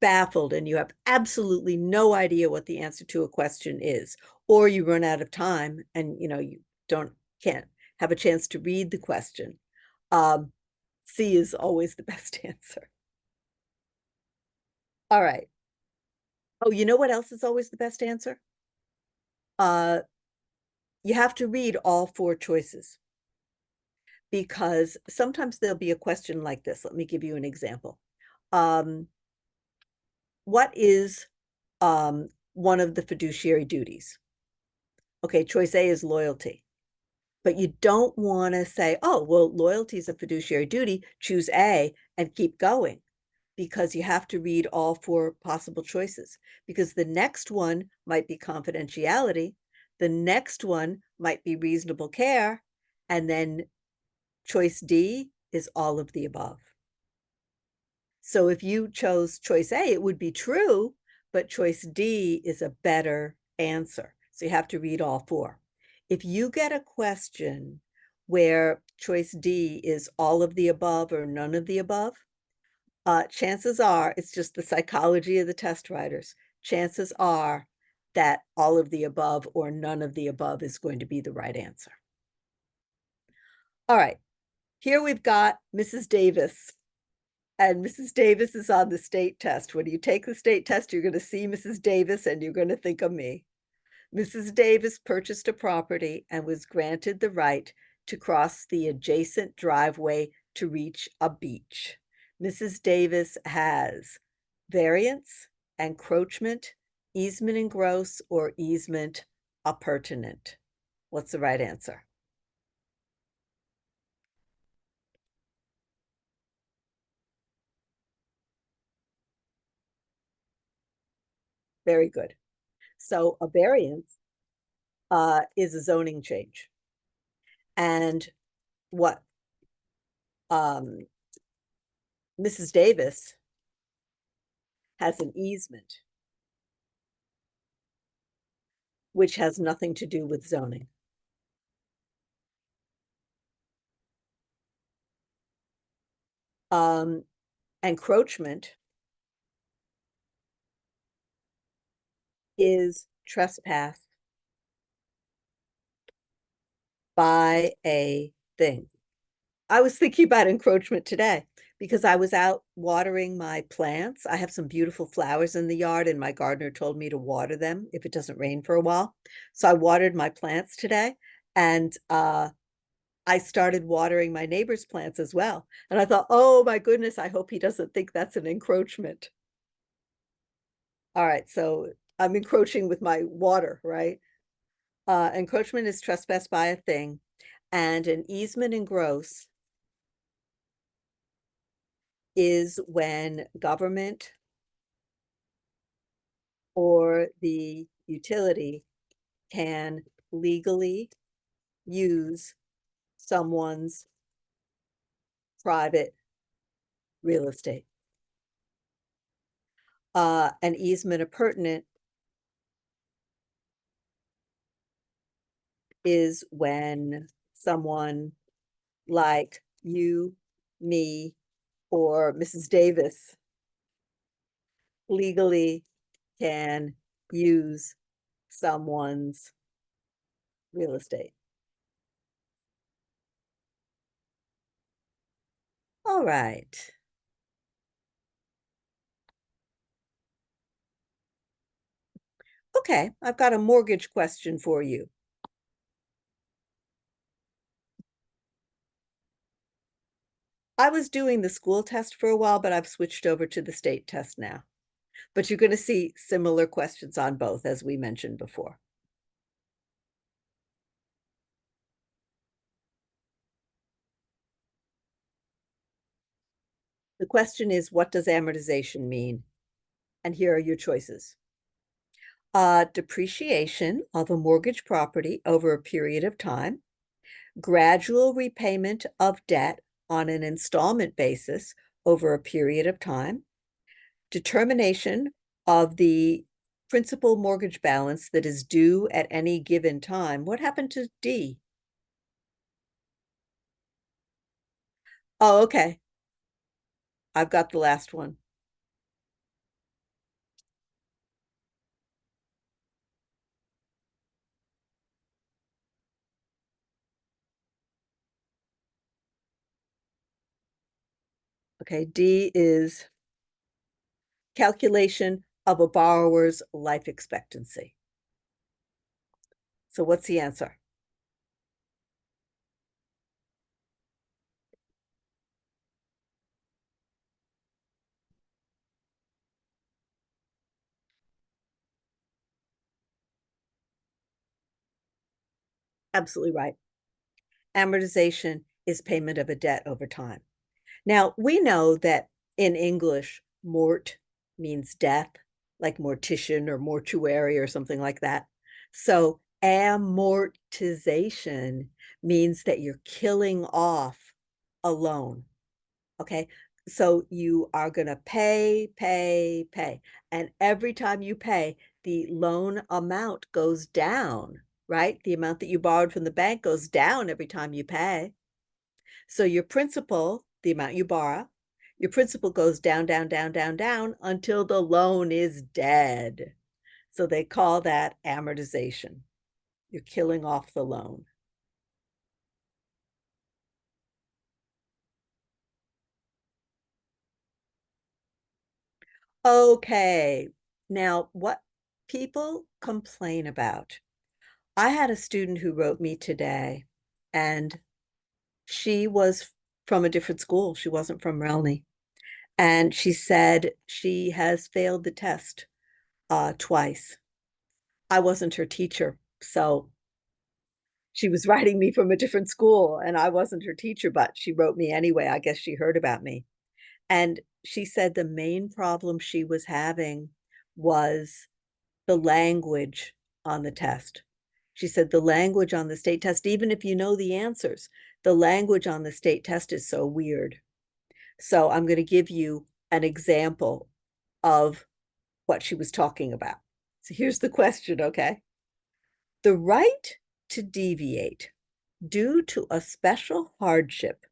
baffled and you have absolutely no idea what the answer to a question is, or you run out of time and you can't have a chance to read the question, C is always the best answer. All right. Oh, you know what else is always the best answer? You have to read all 4 choices, because sometimes there'll be a question like this. Let me give you an example. What is one of the fiduciary duties? Okay, choice A is loyalty. But you don't want to say, oh, well, loyalty is a fiduciary duty, choose A and keep going, because you have to read all 4 possible choices, because the next one might be confidentiality, the next one might be reasonable care, and then choice D is all of the above. So if you chose choice A, it would be true, but choice D is a better answer. So you have to read all 4. If you get a question where choice D is all of the above or none of the above, chances are, it's just the psychology of the test writers, chances are that all of the above or none of the above is going to be the right answer. All right, here we've got Mrs. Davis. And Mrs. Davis is on the state test. When you take the state test, you're going to see Mrs. Davis and you're going to think of me. Mrs. Davis purchased a property and was granted the right to cross the adjacent driveway to reach a beach. Mrs. Davis has variance, encroachment, easement in gross, or easement appurtenant. What's the right answer? Very good. So a variance is a zoning change. And what Mrs. Davis has an easement, which has nothing to do with zoning. Encroachment is trespass by a thing. I was thinking about encroachment today because I was out watering my plants. I have some beautiful flowers in the yard, and my gardener told me to water them if it doesn't rain for a while. So I watered my plants today, and I started watering my neighbor's plants as well. And I thought, oh my goodness, I hope he doesn't think that's an encroachment. All right, so I'm encroaching with my water, right? Encroachment is trespass by a thing, and an easement in gross is when government or the utility can legally use someone's private real estate. An easement appurtenant is when someone like you, me, or Mrs. Davis legally can use someone's real estate. All right. Okay, I've got a mortgage question for you. I was doing the school test for a while, but I've switched over to the state test now. But you're going to see similar questions on both, as we mentioned before. The question is, what does amortization mean? And here are your choices. Depreciation of a mortgage property over a period of time, gradual repayment of debt on an installment basis over a period of time, determination of the principal mortgage balance that is due at any given time. What happened to D? Oh, okay. I've got the last one. Okay, D is calculation of a borrower's life expectancy. So what's the answer? Absolutely right. Amortization is payment of a debt over time. Now, we know that in English, mort means death, like mortician or mortuary or something like that. So amortization means that you're killing off a loan. Okay. So you are going to pay, pay, pay. And every time you pay, the loan amount goes down, right? The amount that you borrowed from the bank goes down every time you pay. So your principal, the amount you borrow, your principal goes down, down, down, down, down until the loan is dead. So they call that amortization. You're killing off the loan. Okay, now what people complain about. I had a student who wrote me today, and she was from a different school. She wasn't from RELNY. And she said she has failed the test twice. I wasn't her teacher, so she was writing me from a different school, and I wasn't her teacher, but she wrote me anyway. I guess she heard about me. And she said the main problem she was having was the language on the test. She said the language on the state test, even if you know the answers, the language on the state test is so weird. So I'm going to give you an example of what she was talking about. So here's the question, okay? The right to deviate due to a special hardship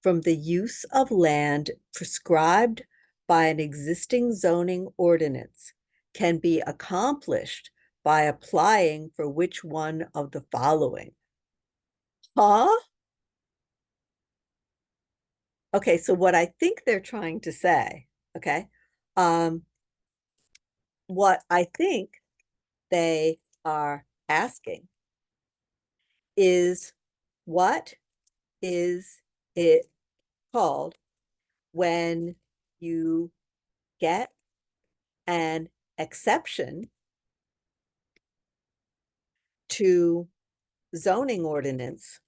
from the use of land prescribed by an existing zoning ordinance can be accomplished by applying for which one of the following? Huh? Okay, so what I think they're trying to say, okay, um, what I think they are asking is, what is it called when you get an exception to zoning ordinance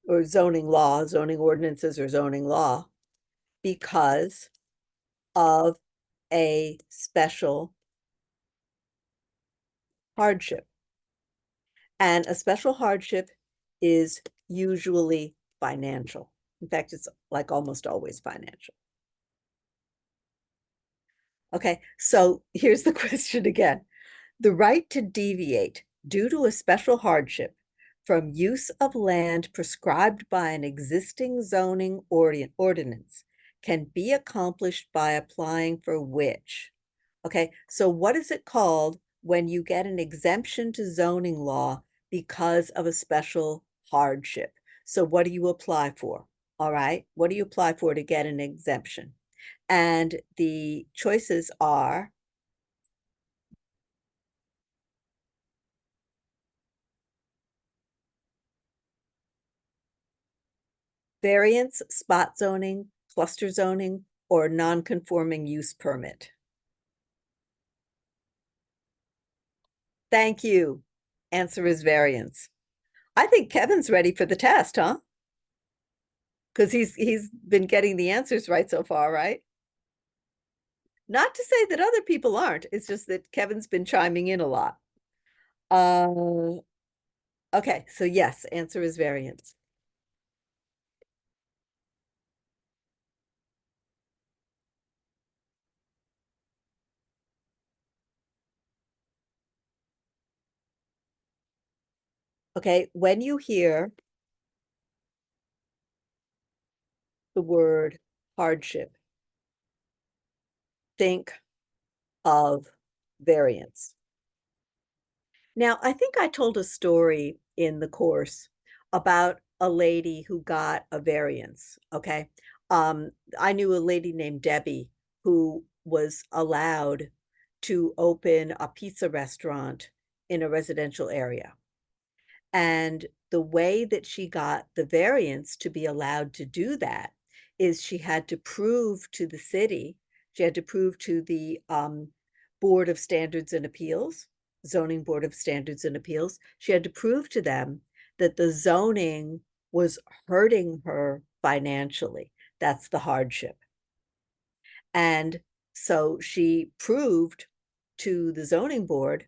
or zoning law, zoning ordinances or zoning law because of a special hardship. And a special hardship is usually financial. In fact, it's like almost always financial. Okay, so here's the question again. The right to deviate due to a special hardship from use of land prescribed by an existing zoning ordinance can be accomplished by applying for which? Okay, so what is it called when you get an exemption to zoning law because of a special hardship? So what do you apply for? All right, what do you apply for to get an exemption? And the choices are variance, spot zoning, cluster zoning, or non-conforming use permit. Thank you. Answer is variance. I think Kevin's ready for the test, huh? Because he's been getting the answers right so far, right? Not to say that other people aren't. It's just that Kevin's been chiming in a lot. Okay, so yes, answer is variance. Okay, when you hear the word hardship, think of variance. Now, I think I told a story in the course about a lady who got a variance, okay? I knew a lady named Debbie who was allowed to open a pizza restaurant in a residential area. And the way that she got the variance to be allowed to do that is she had to prove to the city, she had to prove to the Board of Standards and Appeals, Zoning Board of Standards and Appeals, she had to prove to them that the zoning was hurting her financially. That's the hardship. And so she proved to the zoning board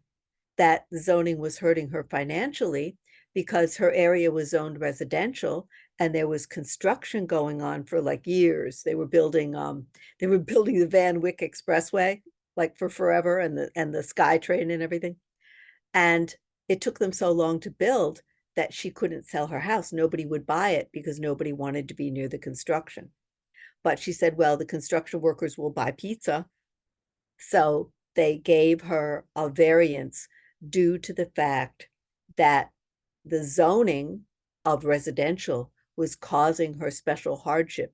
that the zoning was hurting her financially because her area was zoned residential and there was construction going on for like years. They were building the Van Wyck Expressway like for forever, and the SkyTrain and everything. And it took them so long to build that she couldn't sell her house. Nobody would buy it because nobody wanted to be near the construction. But she said, well, the construction workers will buy pizza. So they gave her a variance due to the fact that the zoning of residential was causing her special hardship.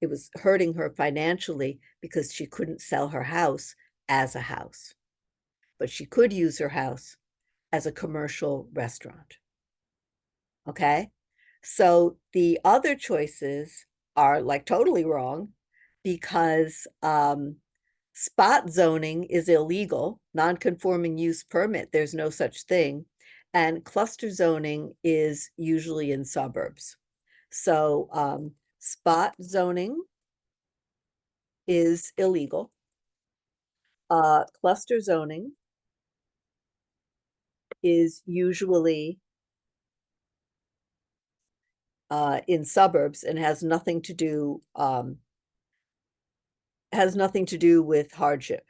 It was hurting her financially because she couldn't sell her house as a house, but she could use her house as a commercial restaurant. Okay, so the other choices are like totally wrong because spot zoning is illegal, non-conforming use permit, there's no such thing, and cluster zoning is usually in suburbs. So spot zoning is illegal. Cluster zoning is usually in suburbs and has nothing to do with hardship.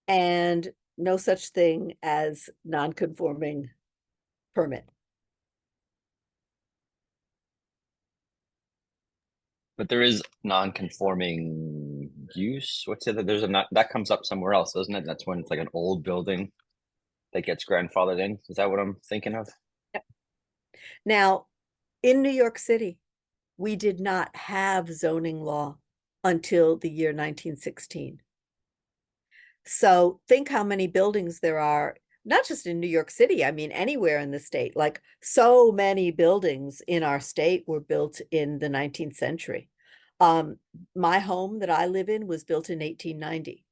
And no such thing as non-conforming permit. But there is non-conforming use. What's it? There's a not that comes up somewhere else, doesn't it? That's when it's like an old building that gets grandfathered in. Is that what I'm thinking of? Now, in New York City, we did not have zoning law until the year 1916. So think how many buildings there are, not just in New York City, I mean, anywhere in the state. Like so many buildings in our state were built in the 19th century. My home that I live in was built in 1890.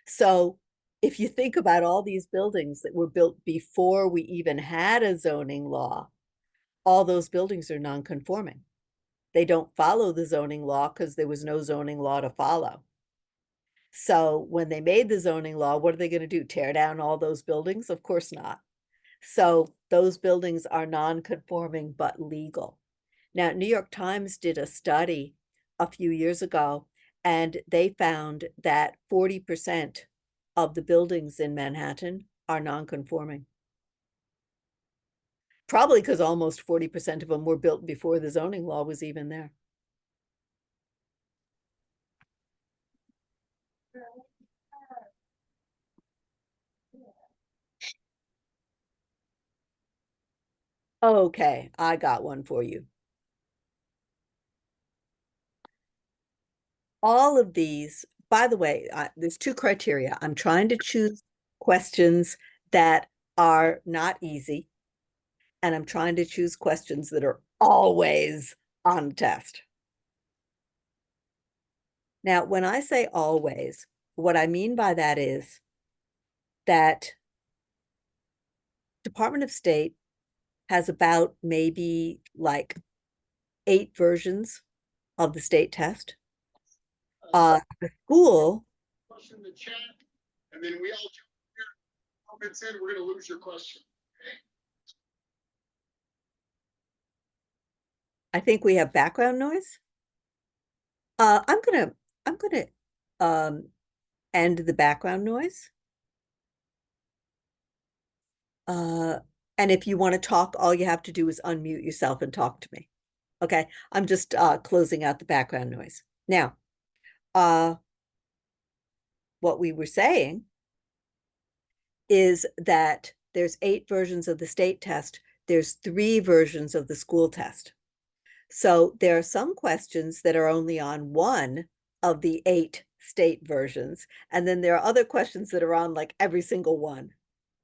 So if you think about all these buildings that were built before we even had a zoning law, all those buildings are non-conforming. They don't follow the zoning law because there was no zoning law to follow. So when they made the zoning law, what are they going to do? Tear down all those buildings? Of course not. So those buildings are non-conforming but legal. Now, New York Times did a study a few years ago, and they found that 40% of the buildings in Manhattan are non-conforming. Probably because almost 40% of them were built before the zoning law was even there. Okay, I got one for you. All of these, by the way, there's two criteria. I'm trying to choose questions that are not easy, and I'm trying to choose questions that are always on the test. Now, when I say always, what I mean by that is that Department of State has about maybe like 8 versions of the state test. The school, Question in the chat, and then we all comments in, we're gonna lose your question. I think we have background noise. I'm gonna end the background noise. And if you want to talk, all you have to do is unmute yourself and talk to me. Okay, I'm just closing out the background noise. Now, what we were saying is that there's 8 versions of the state test. There's 3 versions of the school test. So there are some questions that are only on one of the 8 state versions. And then there are other questions that are on like every single one.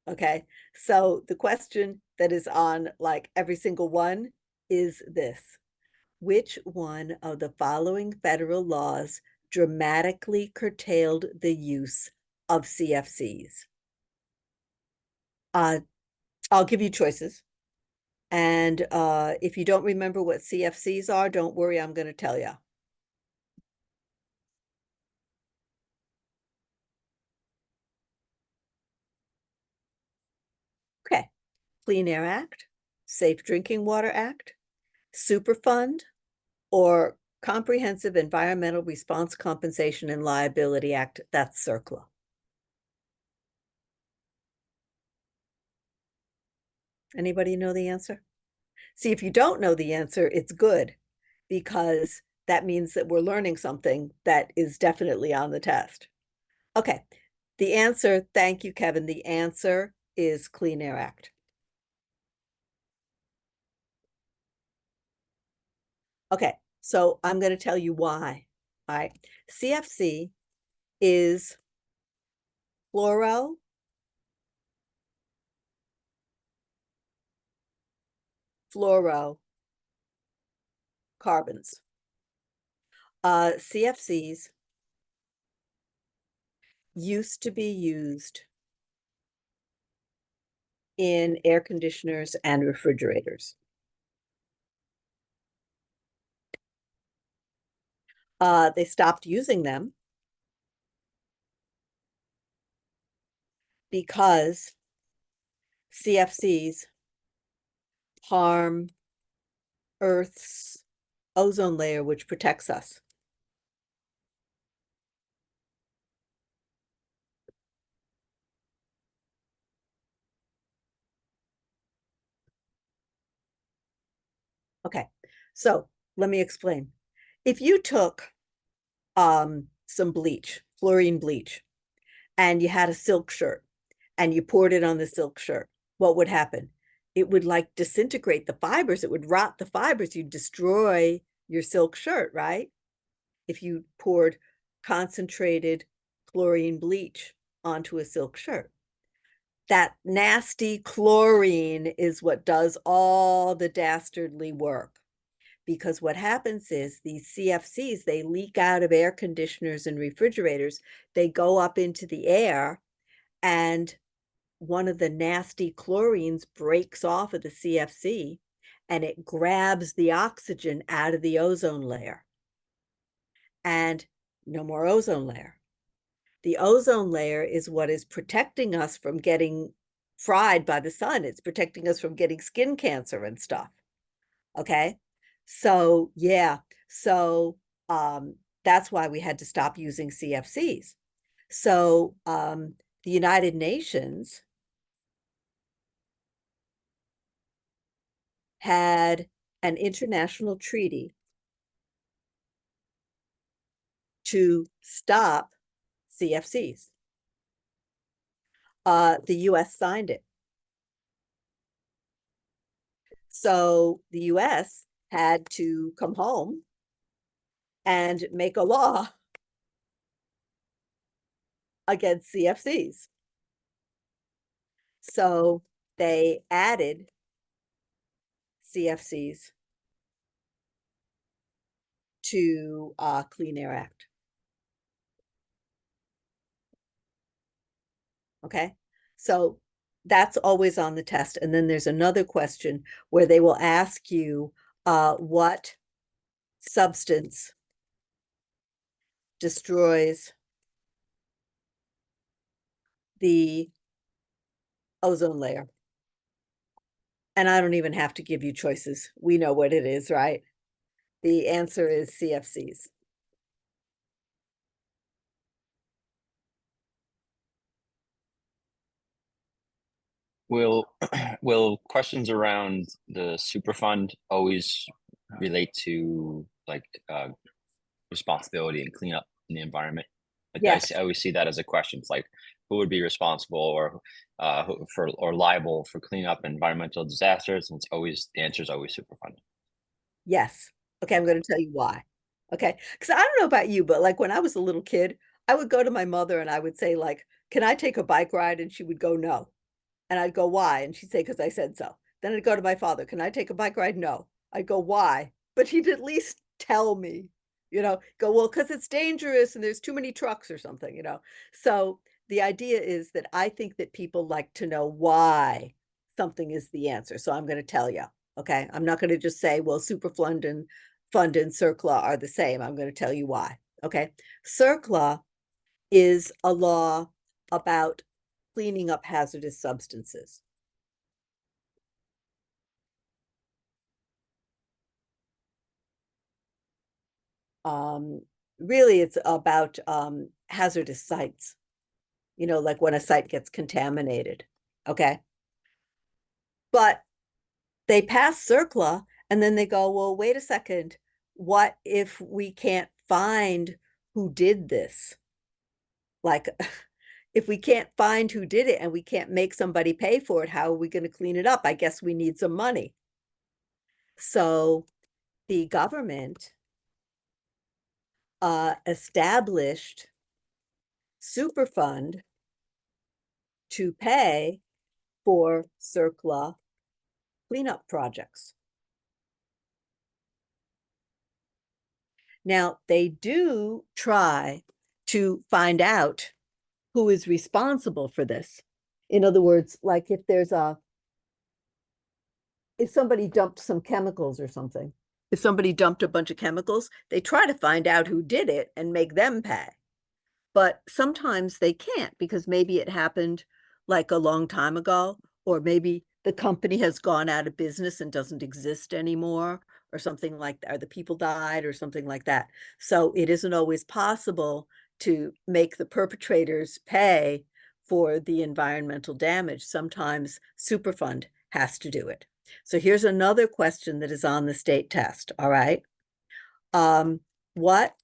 Okay, so the question that is on like every single one is this: which one of the following federal laws dramatically curtailed the use of CFCs? I'll give you choices. And if you don't remember what CFCs are, don't worry, I'm going to tell you. Okay, Clean Air Act, Safe Drinking Water Act, Superfund, or Comprehensive Environmental Response Compensation and Liability Act, that's CERCLA. Anybody know the answer? See, if you don't know the answer, it's good, because that means that we're learning something that is definitely on the test. Okay, the answer, thank you, Kevin. The answer is Clean Air Act. Okay, so I'm going to tell you why. All right, CFC is fluorocarbons. CFCs used to be used in air conditioners and refrigerators. They stopped using them because CFCs harm Earth's ozone layer, which protects us. Okay, so let me explain. If you took some bleach, fluorine bleach, and you had a silk shirt and you poured it on the silk shirt, what would happen? It would like disintegrate the fibers. It would rot the fibers. You'd destroy your silk shirt, right? If you poured concentrated chlorine bleach onto a silk shirt. That nasty chlorine is what does all the dastardly work, because what happens is these CFCs, they leak out of air conditioners and refrigerators. They go up into the air, and one of the nasty chlorines breaks off of the CFC, and it grabs the oxygen out of the ozone layer. And no more ozone layer. The ozone layer is what is protecting us from getting fried by the sun. It's protecting us from getting skin cancer and stuff. Okay. So yeah, so that's why we had to stop using CFCs. So the United Nations had an international treaty to stop CFCs. The US signed it. So the US had to come home and make a law against CFCs. So they added CFCs to Clean Air Act. Okay, so that's always on the test. And then there's another question where they will ask you what substance destroys the ozone layer. And I don't even have to give you choices. We know what it is, right? The answer is CFCs. Will will questions around the Superfund always relate to like responsibility and cleanup in the environment? Like Yes. I always see that as a question. It's like who would be responsible or liable for cleanup and environmental disasters? And it's always the answer is always Superfund. Yes. Okay, I'm going to tell you why. Okay, because I don't know about you, but like when I was a little kid, I would go to my mother and I would say like, "Can I take a bike ride?" And she would go, "No." And I'd go, "Why?" And she'd say, "Because I said so." Then I'd go to my father, "Can I take a bike ride?" "No." I'd go, "Why?" But he'd at least tell me, go, "Well, because it's dangerous and there's too many trucks or something." So the idea is that I think that people like to know why something is the answer. So I'm going to tell you, okay? I'm not going to just say, well, Superfund and Fund and CERCLA are the same. I'm going to tell you why, okay? CERCLA is a law about cleaning up hazardous substances. Really, it's about hazardous sites, like when a site gets contaminated, okay? But they pass CERCLA and then they go, well, wait a second. What if we can't find who did this? Like, if we can't find who did it and we can't make somebody pay for it, how are we going to clean it up? I guess we need some money. So the government established Superfund to pay for CERCLA cleanup projects. Now, they do try to find out who is responsible for this. In other words, like if somebody dumped some chemicals or something, if somebody dumped a bunch of chemicals, they try to find out who did it and make them pay. But sometimes they can't because maybe it happened like a long time ago, or maybe the company has gone out of business and doesn't exist anymore, or something like that, or the people died or something like that. So it isn't always possible to make the perpetrators pay for the environmental damage. Sometimes Superfund has to do it. So here's another question that is on the state test, all right? What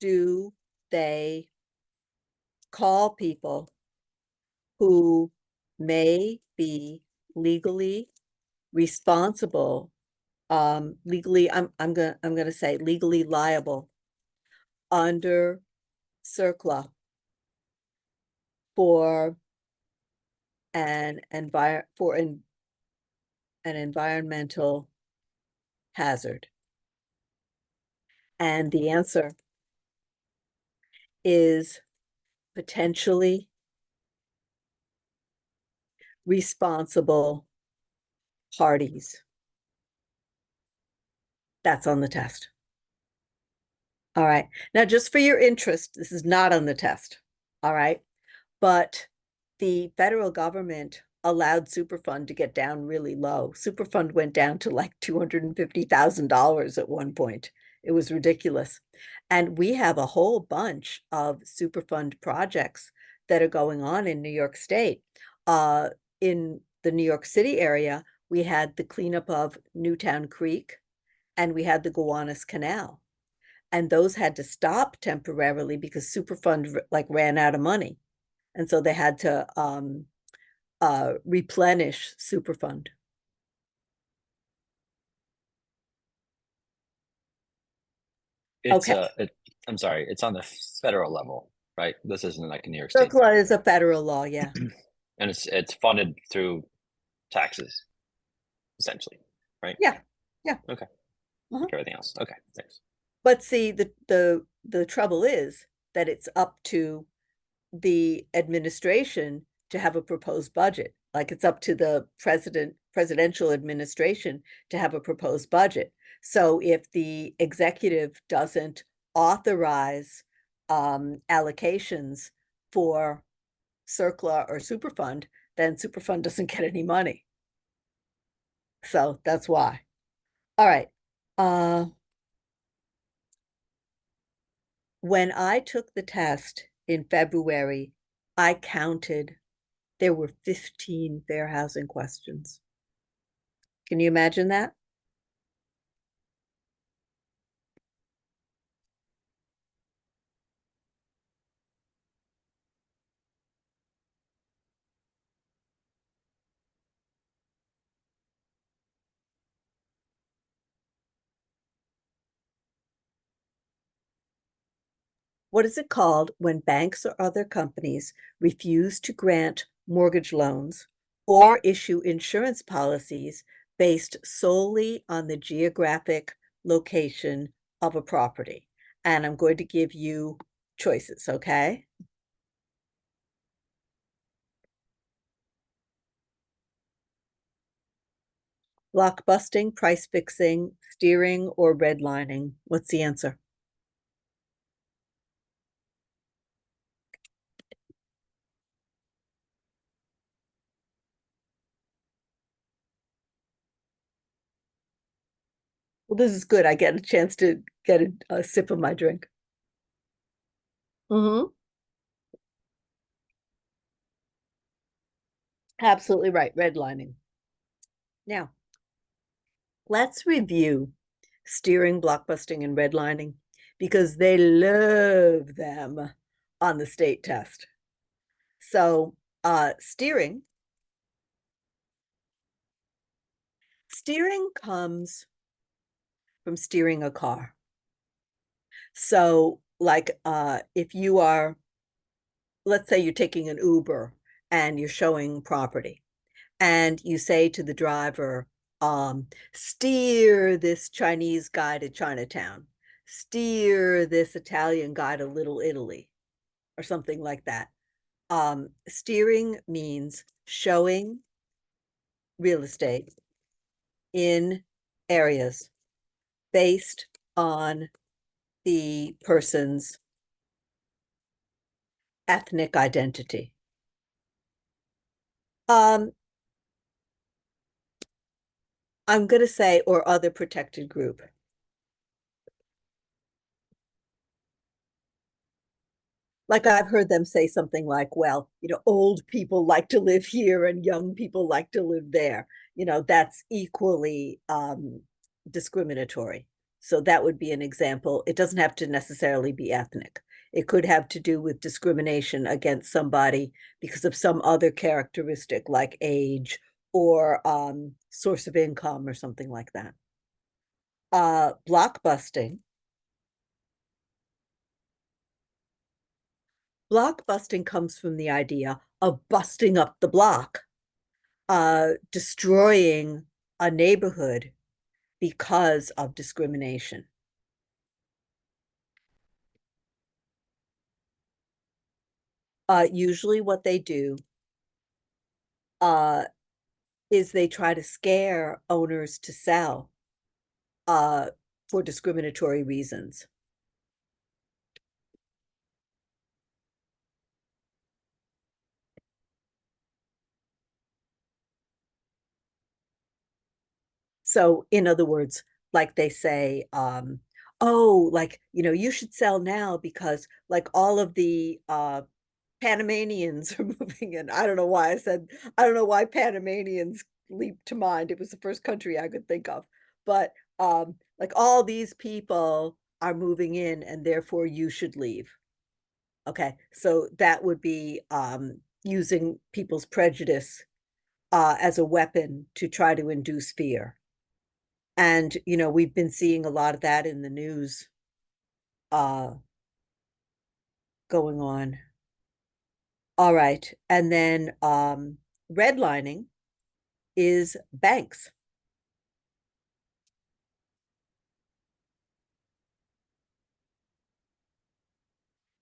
do they call people who may be legally responsible, legally, I'm gonna say legally liable under CERCLA for an environmental hazard? And the answer is potentially responsible parties. That's on the test. All right. Now, just for your interest, this is not on the test. All right. But the federal government allowed Superfund to get down really low. Superfund went down to like $250,000 at one point. It was ridiculous. And we have a whole bunch of Superfund projects that are going on in New York State. In the New York City area, we had the cleanup of Newtown Creek and we had the Gowanus Canal. And those had to stop temporarily because Superfund like ran out of money. And so they had to replenish Superfund. It's Okay. I'm sorry, it's on the federal level, right? This isn't like a New York State CERCLA thing. is a federal law, yeah. And it's funded through taxes, essentially, right? Yeah, yeah. Okay. Uh-huh. Like everything else. Okay, thanks. But see, the trouble is that it's up to the administration to have a proposed budget. Like it's up to the presidential administration to have a proposed budget. So if the executive doesn't authorize allocations for CERCLA or Superfund, then Superfund doesn't get any money. So that's why. All right. When I took the test in February, I counted. There were 15 fair housing questions. Can you imagine that? What is it called when banks or other companies refuse to grant mortgage loans or issue insurance policies based solely on the geographic location of a property? And I'm going to give you choices, okay? Blockbusting, price fixing, steering, or redlining? What's the answer? Well, this is good. I get a chance to get a sip of my drink. Mm-hmm. Absolutely right. Redlining. Now, let's review steering, blockbusting, and redlining because they love them on the state test. So, steering comes from steering a car. So, like, if you are, let's say you're taking an Uber and you're showing property, and you say to the driver, steer this Chinese guy to Chinatown, steer this Italian guy to Little Italy, or something like that. Steering means showing real estate in areas based on the person's ethnic identity. I'm going to say, or other protected group. Like I've heard them say something like, well, old people like to live here and young people like to live there. That's equally discriminatory. So that would be an example. It doesn't have to necessarily be ethnic. It could have to do with discrimination against somebody because of some other characteristic like age or source of income or something like that. Blockbusting. Blockbusting comes from the idea of busting up the block, destroying a neighborhood because of discrimination. Usually what they do is they try to scare owners to sell for discriminatory reasons. So in other words, like they say, oh, like, you should sell now because like all of the Panamanians are moving in. I don't know why I don't know why Panamanians leaped to mind. It was the first country I could think of. But like all these people are moving in and therefore you should leave. Okay, so that would be using people's prejudice as a weapon to try to induce fear. And, we've been seeing a lot of that in the news uh, going on. All right. And then redlining is banks.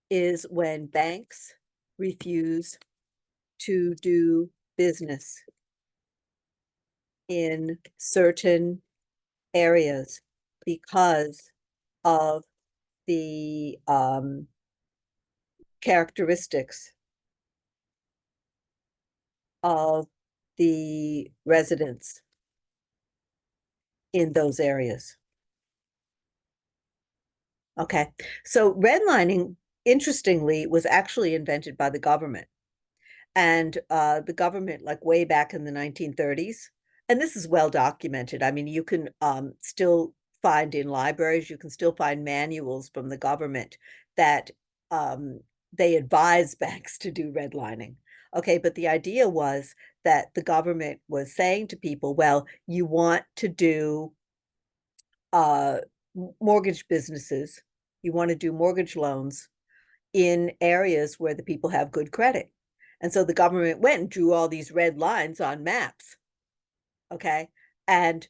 Is when banks refuse to do business in certain areas because of the characteristics of the residents in those areas. Okay, so redlining, interestingly, was actually invented by the government. And the government, like way back in the 1930s, and this is well documented. I mean, you can still find in libraries, you can still find manuals from the government that they advise banks to do redlining. Okay, but the idea was that the government was saying to people, well, you want to do uh, mortgage businesses, you want to do mortgage loans in areas where the people have good credit. And so the government went and drew all these red lines on maps. Okay. And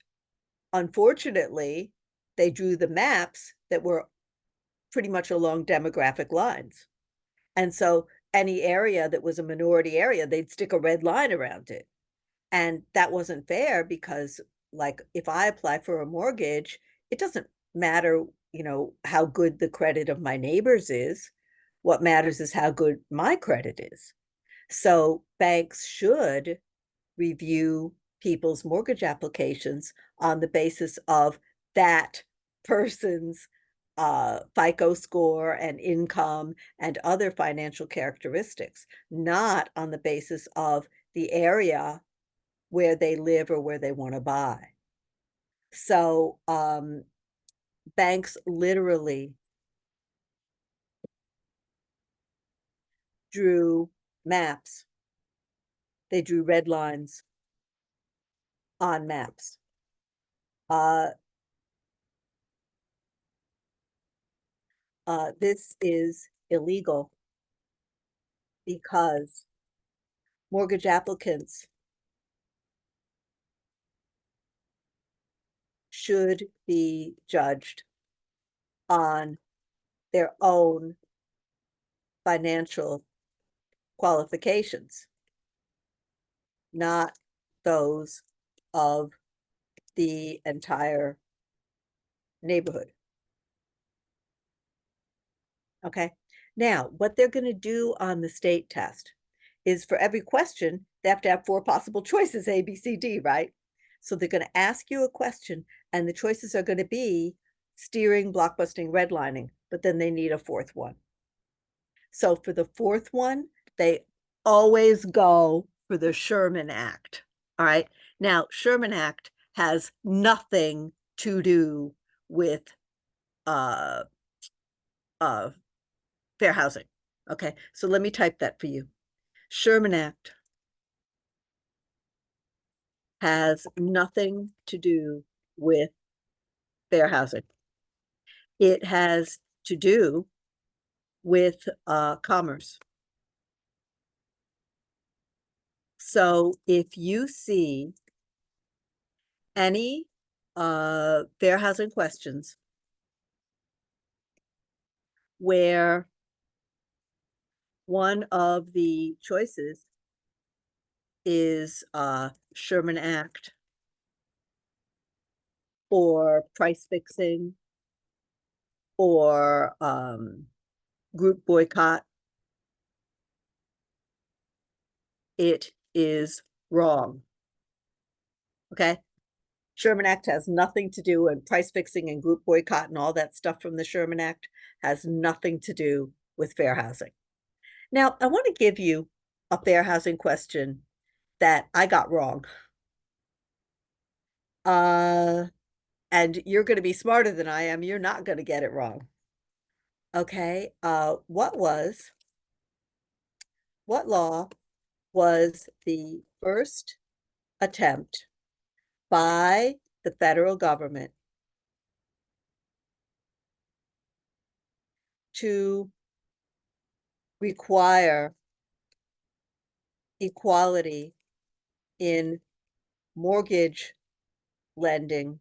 unfortunately, they drew the maps that were pretty much along demographic lines. And so any area that was a minority area, they'd stick a red line around it. And that wasn't fair because, like, if I apply for a mortgage, it doesn't matter, how good the credit of my neighbors is. What matters is how good my credit is. So banks should review people's mortgage applications on the basis of that person's FICO score and income and other financial characteristics, not on the basis of the area where they live or where they want to buy. So banks literally drew maps. They drew red lines on maps. This is illegal because mortgage applicants should be judged on their own financial qualifications, not those of the entire neighborhood. Okay. Now, what they're going to do on the state test is for every question, they have to have 4 possible choices, A, B, C, D, right? So they're going to ask you a question and the choices are going to be steering, blockbusting, redlining, but then they need a 4th one. So for the 4th one, they always go for the Sherman Act. All right. Now, Sherman Act has nothing to do with uh fair housing. Okay, so let me type that for you. Sherman Act has nothing to do with fair housing. It has to do with commerce. So if you see any fair housing questions where One of the choices is Sherman Act or price fixing or group boycott. It is wrong. Okay? Sherman Act has nothing to do, and price fixing and group boycott and all that stuff from the Sherman Act has nothing to do with fair housing. Now, I want to give you a fair housing question that I got wrong. And you're going to be smarter than I am. You're not going to get it wrong. Okay. What law was the first attempt by the federal government to require equality in mortgage lending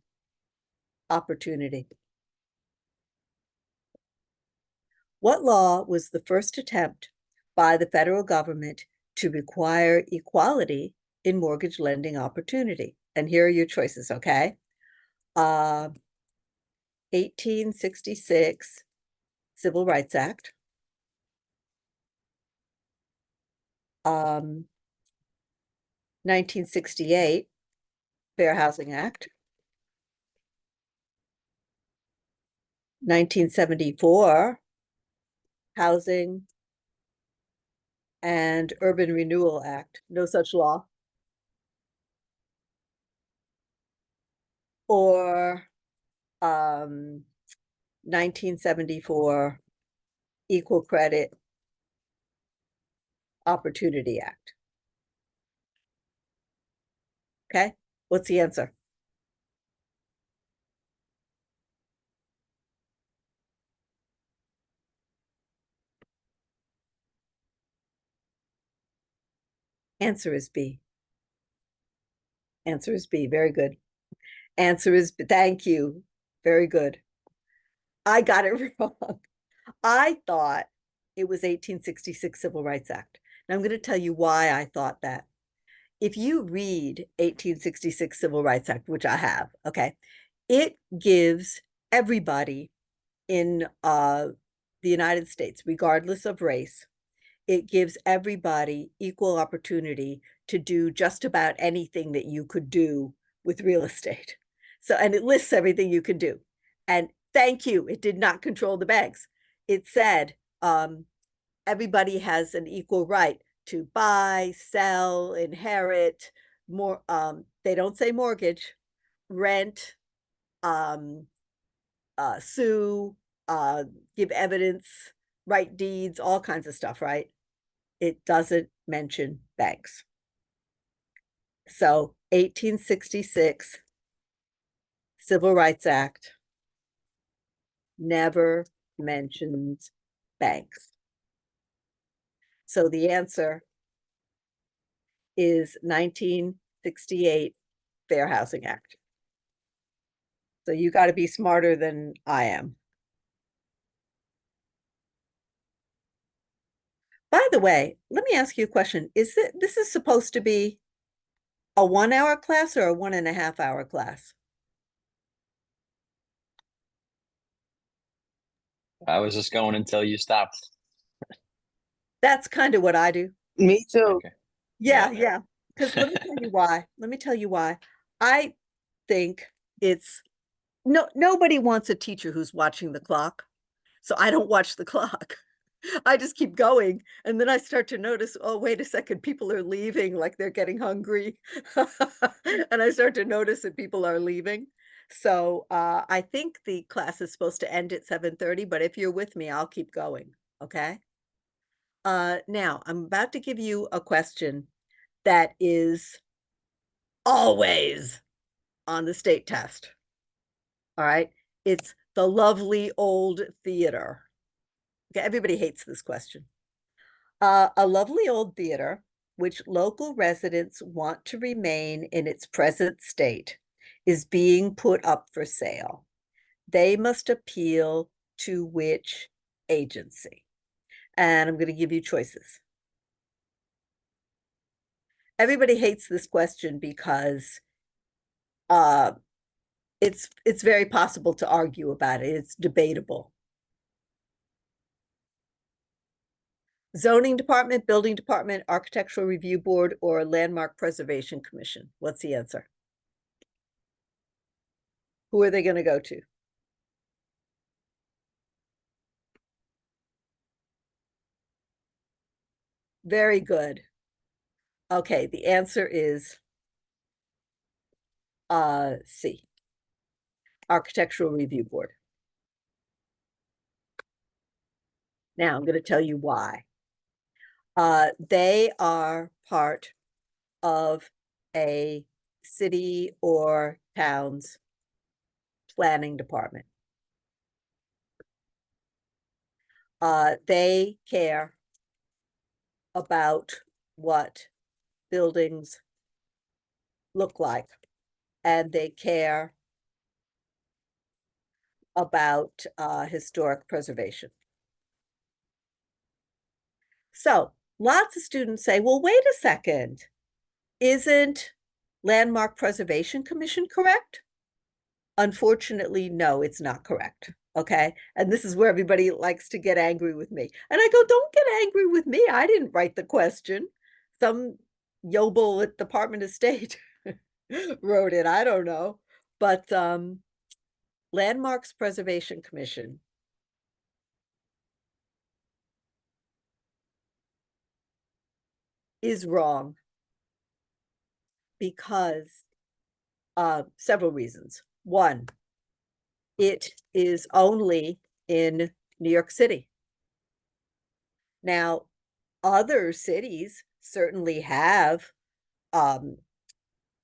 opportunity? What law was the first attempt by the federal government to require equality in mortgage lending opportunity? And here are your choices, okay? 1866 Civil Rights Act, 1968 Fair Housing Act, 1974 Housing and Urban Renewal Act, no such law, or 1974 Equal Credit Opportunity Act. Okay, what's the answer? Answer is B. Answer is B. Very good. Answer is B. Thank you. Very good. I got it wrong. I thought it was 1866 Civil Rights Act. Now I'm going to tell you why I thought that. If you read 1866 Civil Rights Act, which I have, okay, it gives everybody in the United States, regardless of race, it gives everybody equal opportunity to do just about anything that you could do with real estate. So, and it lists everything you can do. And thank you, it did not control the banks. It said everybody has an equal right to buy, sell, inherit, more, they don't say mortgage, rent, sue, give evidence, write deeds, all kinds of stuff, right? It doesn't mention banks. So 1866 Civil Rights Act never mentions banks. So the answer is 1968 Fair Housing Act. So you got to be smarter than I am. By the way, let me ask you a question. Is this is supposed to be a 1 hour class or a 1.5 hour class? I was just going until you stopped. That's kind of what I do. Me too. Okay. Yeah. Because let me tell you why. Let me tell you why. I think it's nobody wants a teacher who's watching the clock. So I don't watch the clock. I just keep going. And then I start to notice, oh, wait a second, people are leaving, like they're getting hungry. And I start to notice that people are leaving. So I think the class is supposed to end at 7:30, but if you're with me, I'll keep going. Okay. Now I'm about to give you a question that is always on the state test. All right. It's the lovely old theater. Okay, everybody hates this question. A lovely old theater, which local residents want to remain in its present state, is being put up for sale. They must appeal to which agency? And I'm going to give you choices. Everybody hates this question because it's very possible to argue about it. It's debatable. Zoning department, building department, architectural review board, or landmark preservation commission? What's the answer? Who are they going to go to? Very good. Okay, the answer is C, architectural review board. Now I'm going to tell you why. They are part of a city or town's planning department. They care about what buildings look like, and they care about historic preservation. So lots of students say, well, wait a second, isn't Landmark Preservation Commission correct? Unfortunately, no, it's not correct. Okay. And this is where everybody likes to get angry with me. And I go, don't get angry with me. I didn't write the question. Some yokel at Department of State wrote it. I don't know. But Landmarks Preservation Commission is wrong because several reasons. One, it is only in New York City. Now, other cities certainly have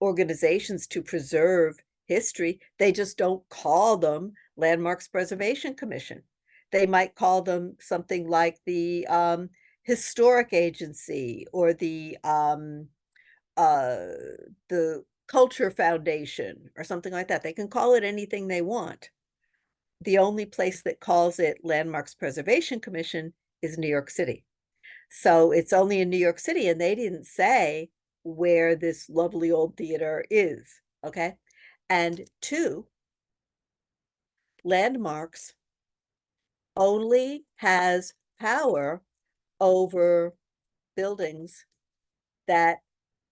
organizations to preserve history. They just don't call them Landmarks Preservation Commission. They might call them something like the Historic Agency or the Culture Foundation or something like that. They can call it anything they want. The only place that calls it Landmarks Preservation Commission is New York City. So it's only in New York City, and they didn't say where this lovely old theater is, okay? And two, Landmarks only has power over buildings that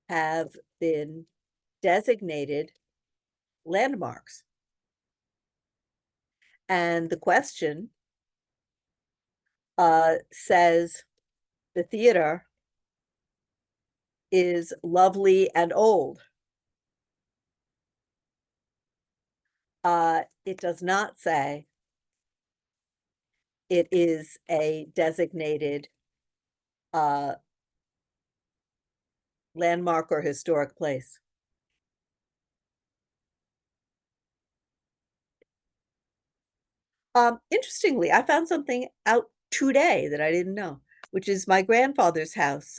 have been designated landmarks. And the question says the theater is lovely and old. It does not say it is a designated landmark or historic place. Interestingly, I found something out today that I didn't know, which is my grandfather's house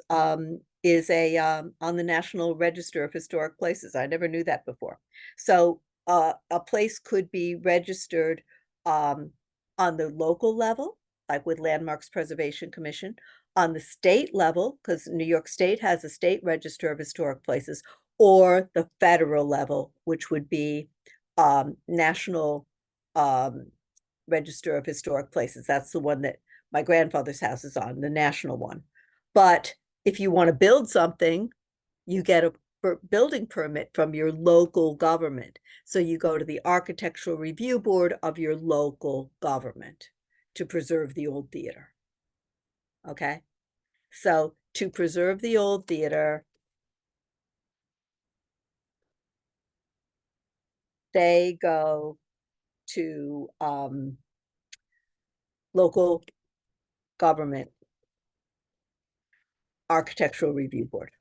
is a on the National Register of Historic Places. I never knew that before. So a place could be registered on the local level, like with Landmarks Preservation Commission, on the state level, because New York State has a state register of historic places, or the federal level, which would be National Register of Historic Places. That's the one that my grandfather's house is on, the national one. But if you want to build something, you get a building permit from your local government. So you go to the architectural review board of your local government to preserve the old theater. Okay. So to preserve the old theater, they go to local government architectural review board.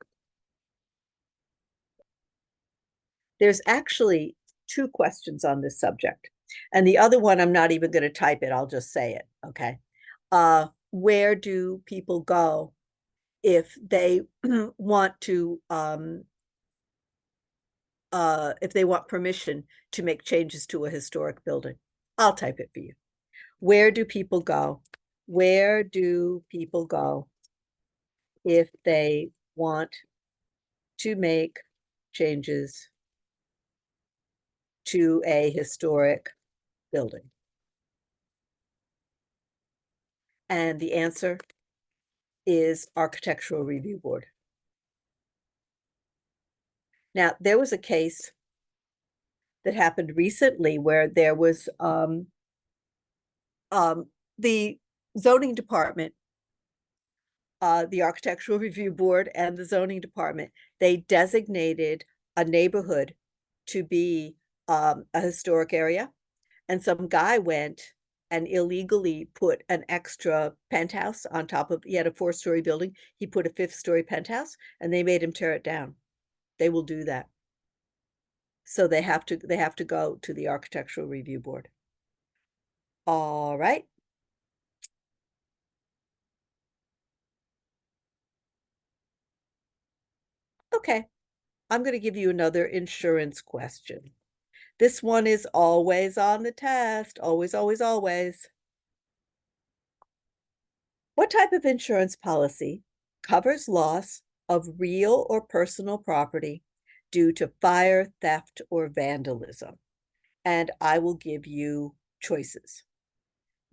There's actually two questions on this subject. And the other one, I'm not even going to type it. I'll just say it. Okay. Where do people go if they want to, if they want permission to make changes to a historic building? I'll type it for you. Where do people go Where do people go if they want to make changes to a historic building? And the answer is Architectural Review Board. Now, there was a case that happened recently where there was the zoning department, the Architectural Review Board and the zoning department, they designated a neighborhood to be a historic area. And some guy went and illegally put an extra penthouse on top of, he had a 4-story building. He put a 5th-story penthouse and they made him tear it down. They will do that. So they have to go to the Architectural Review Board. All right. Okay, I'm going to give you another insurance question. This one is always on the test, always, always, always. What type of insurance policy covers loss of real or personal property due to fire, theft, or vandalism? And I will give you choices.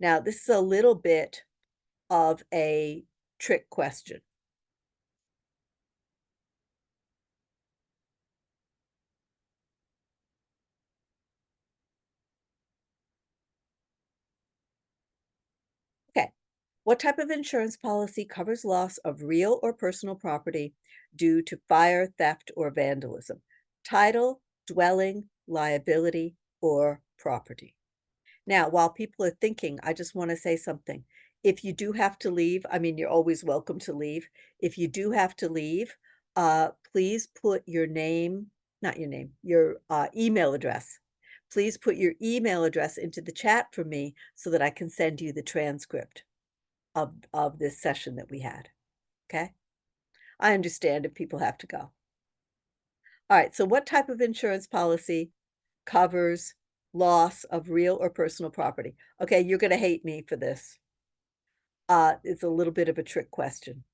Now, this is a little bit of a trick question. Okay, what type of insurance policy covers loss of real or personal property due to fire, theft, or vandalism? Title, dwelling, liability, or property. Now, while people are thinking, I just want to say something. If you do have to leave, I mean, you're always welcome to leave. If you do have to leave, please put your name, not your name, your email address. Please put your email address into the chat for me so that I can send you the transcript of this session that we had. Okay? I understand if people have to go. All right, so what type of insurance policy covers loss of real or personal property? Okay, you're going to hate me for this. It's a little bit of a trick question.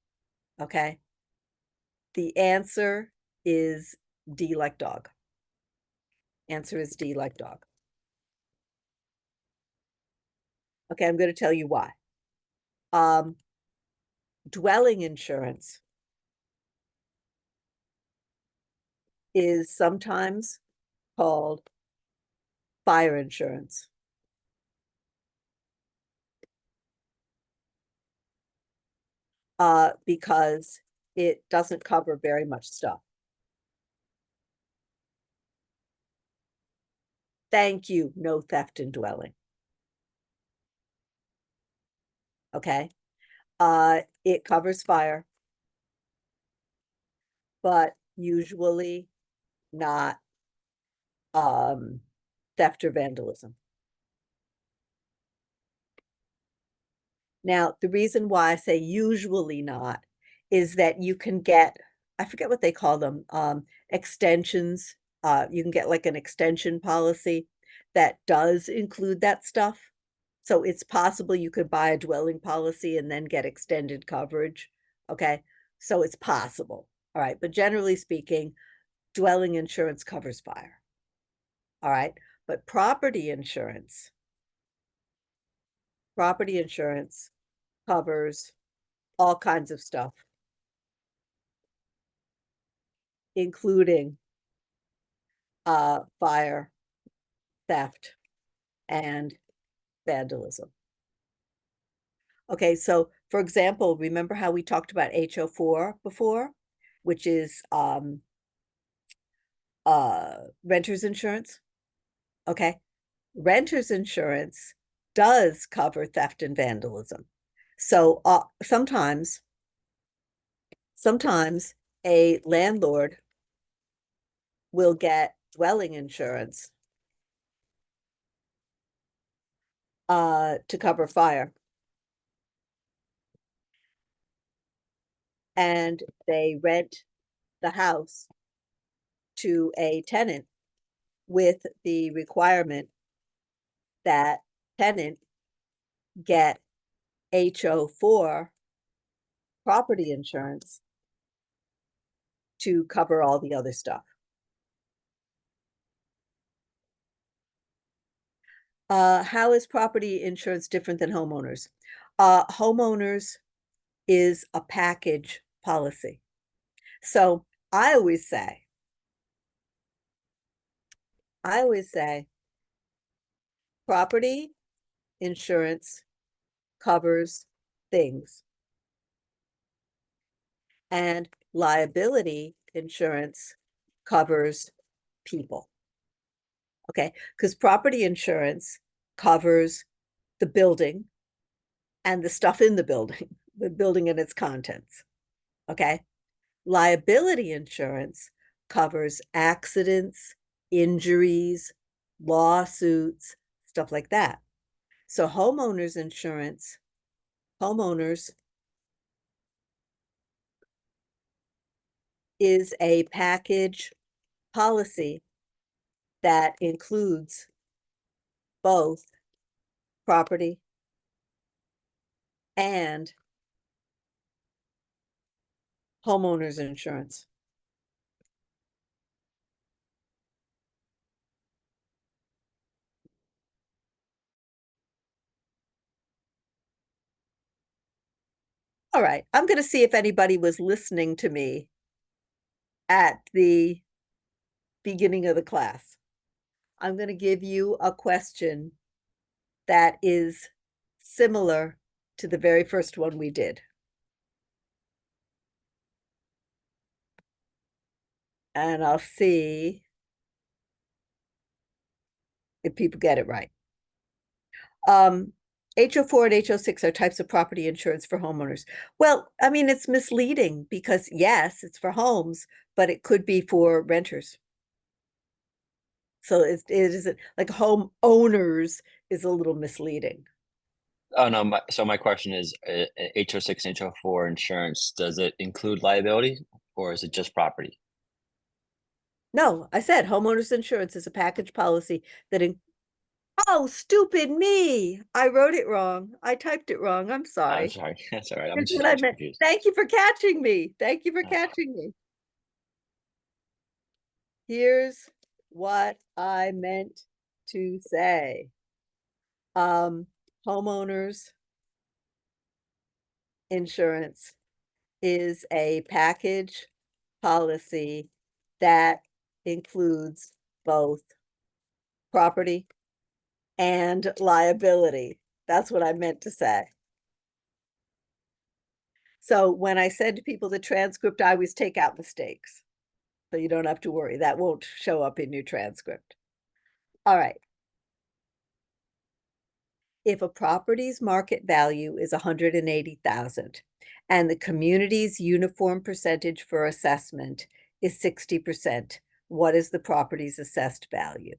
Okay? The answer is D like dog. Answer is D like dog. Okay, I'm going to tell you why. Dwelling insurance is sometimes called fire insurance. Because it doesn't cover very much stuff. Thank you, no theft in dwelling. Okay. It covers fire, but usually not theft or vandalism. Now, the reason why I say usually not is that you can get, I forget what they call them, extensions. You can get like an extension policy that does include that stuff. So it's possible you could buy a dwelling policy and then get extended coverage. Okay, so it's possible. All right, but generally speaking, dwelling insurance covers fire. All right, but property insurance covers all kinds of stuff, including fire, theft, and vandalism. Okay, so for example, remember how we talked about HO4 before, which is renter's insurance? Okay, renter's insurance does cover theft and vandalism. So sometimes a landlord will get dwelling insurance to cover fire. And they rent the house to a tenant with the requirement that tenant get HO4 property insurance to cover all the other stuff. How is property insurance different than homeowners? Homeowners is a package policy. So I always say, property insurance covers things, and liability insurance covers people. Okay, because property insurance covers the building and the stuff in the building, the building and its contents. Okay, liability insurance covers accidents, injuries, lawsuits, stuff like that. So homeowners insurance, homeowners is a package policy that includes both property and homeowners insurance. All right, I'm going to see if anybody was listening to me at the beginning of the class. I'm going to give you a question that is similar to the very first one we did. And I'll see if people get it right. HO4 and HO6 are types of property insurance for homeowners. Well, I mean, it's misleading because yes, it's for homes, but it could be for renters. So it isn't like homeowners is a little misleading. Oh no, so my question is, HO6 and HO4 insurance, does it include liability or is it just property? No, I said homeowners insurance is a package policy that oh, stupid me. I wrote it wrong. I typed it wrong. I'm I'm sorry. sorry. That's all right. I'm That's just what I meant. confused. Thank you for catching me. Thank you for Oh. catching me. Here's what I meant to say. Homeowners insurance is a package policy that includes both property and liability. That's what I meant to say. So when I said to people the transcript, I always take out mistakes. So you don't have to worry. That won't show up in your transcript. All right. If a property's market value is 180,000 and the community's uniform percentage for assessment is 60%, what is the property's assessed value?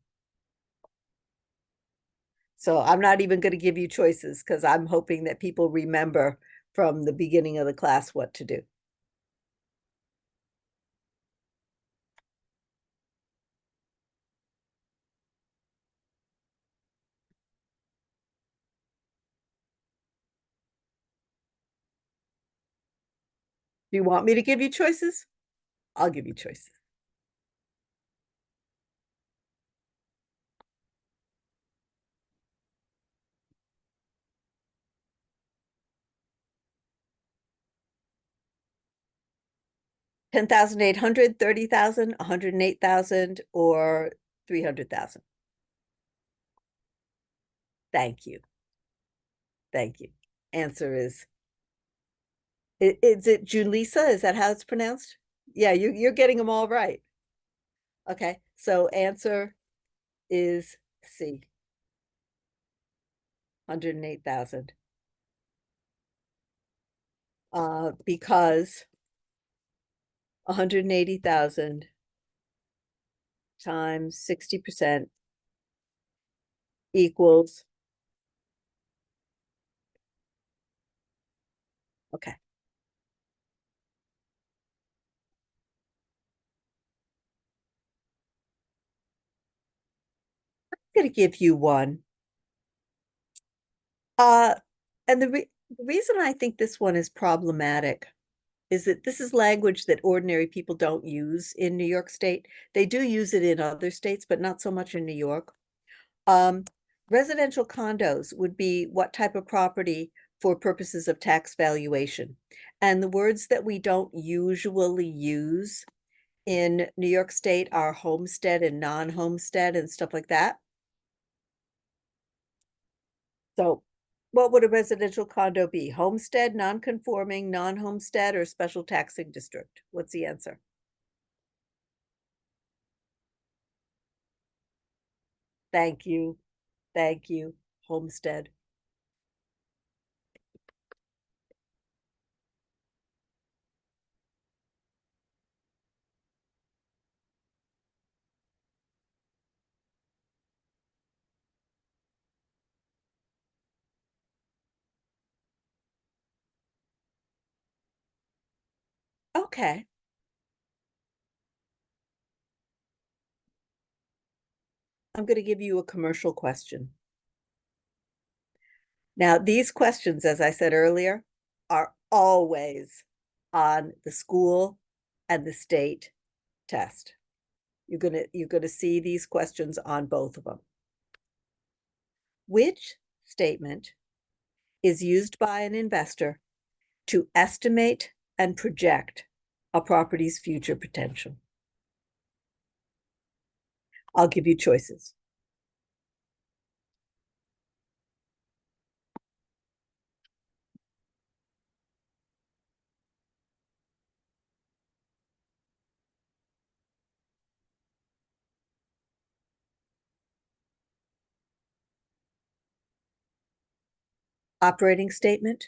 So I'm not even going to give you choices because I'm hoping that people remember from the beginning of the class what to do. Do you want me to give you choices? I'll give you choices. $10,800, $30,000, $108,000, or $300,000. Thank you. Thank you. Answer is it Julissa? Is that how it's pronounced? Yeah, you're getting them all right. Okay, so answer is C. 108,000. Because 180,000 times 60% equals, okay. I'm gonna give you one. And The reason I think this one is problematic is that this is language that ordinary people don't use in New York State. They do use it in other states, but not so much in New York. Um, residential condos would be what type of property for purposes of tax valuation. And the words that we don't usually use in New York State are homestead and non-homestead and stuff like that. So what would a residential condo be? Homestead, non-conforming, non-homestead, or special taxing district? What's the answer? Thank you. Thank you. Homestead. Okay. I'm going to give you a commercial question. Now, these questions, as I said earlier, are always on the school and the state test. You're gonna see these questions on both of them. Which statement is used by an investor to estimate and project a property's future potential? I'll give you choices. Operating statement,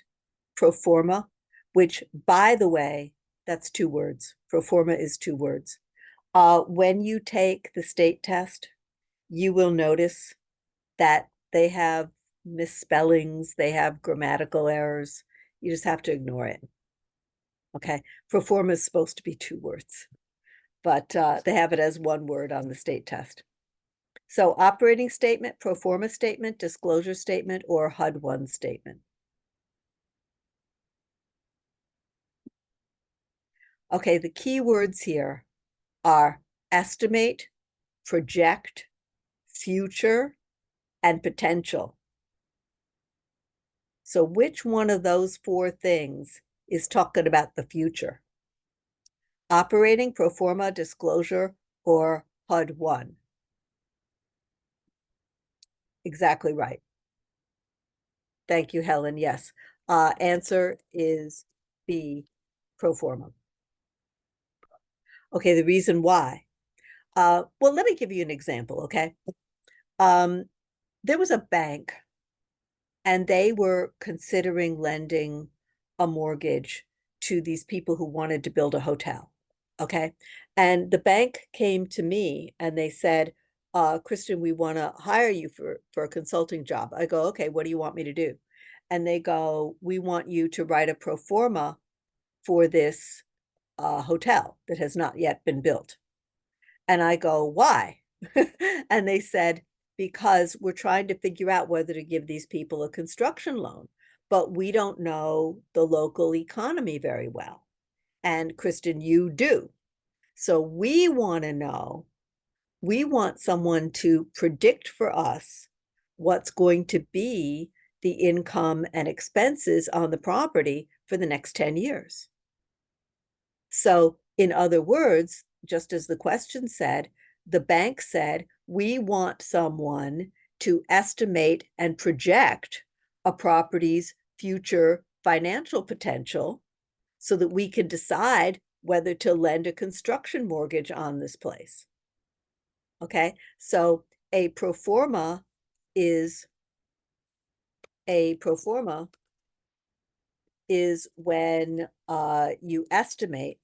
pro forma, which, by the way, that's 2 words. Pro forma is 2 words. When you take the state test, you will notice that they have misspellings, they have grammatical errors. You just have to ignore it. Okay, pro forma is supposed to be 2 words, but they have it as 1 word on the state test. So operating statement, pro forma statement, disclosure statement, or HUD-1 statement. Okay, the key words here are estimate, project, future, and potential. So which one of those 4 things is talking about the future? Operating, pro forma, disclosure, or HUD-1? Exactly right. Thank you, Helen. Yes. Answer is B, pro forma. Okay, the reason why. Well, let me give you an example, okay? There was a bank and they were considering lending a mortgage to these people who wanted to build a hotel. Okay. And the bank came to me and they said, Kristen, we want to hire you for a consulting job. I go, okay, what do you want me to do? And they go, we want you to write a pro forma for this hotel that has not yet been built. And I go, why? And they said, because we're trying to figure out whether to give these people a construction loan, but we don't know the local economy very well. And Kristen, you do. So we want to know, we want someone to predict for us what's going to be the income and expenses on the property for the next 10 years. So, in other words, just as the question said, the bank said, we want someone to estimate and project a property's future financial potential so that we can decide whether to lend a construction mortgage on this place. Okay, so a pro forma is when you estimate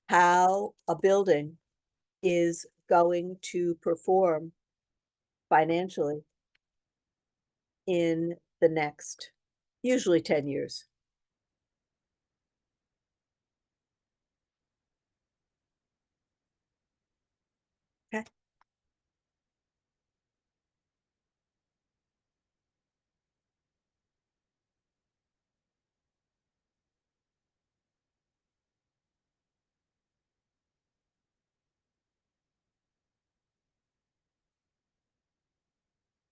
how a building is going to perform financially in the next, usually 10 years. Okay.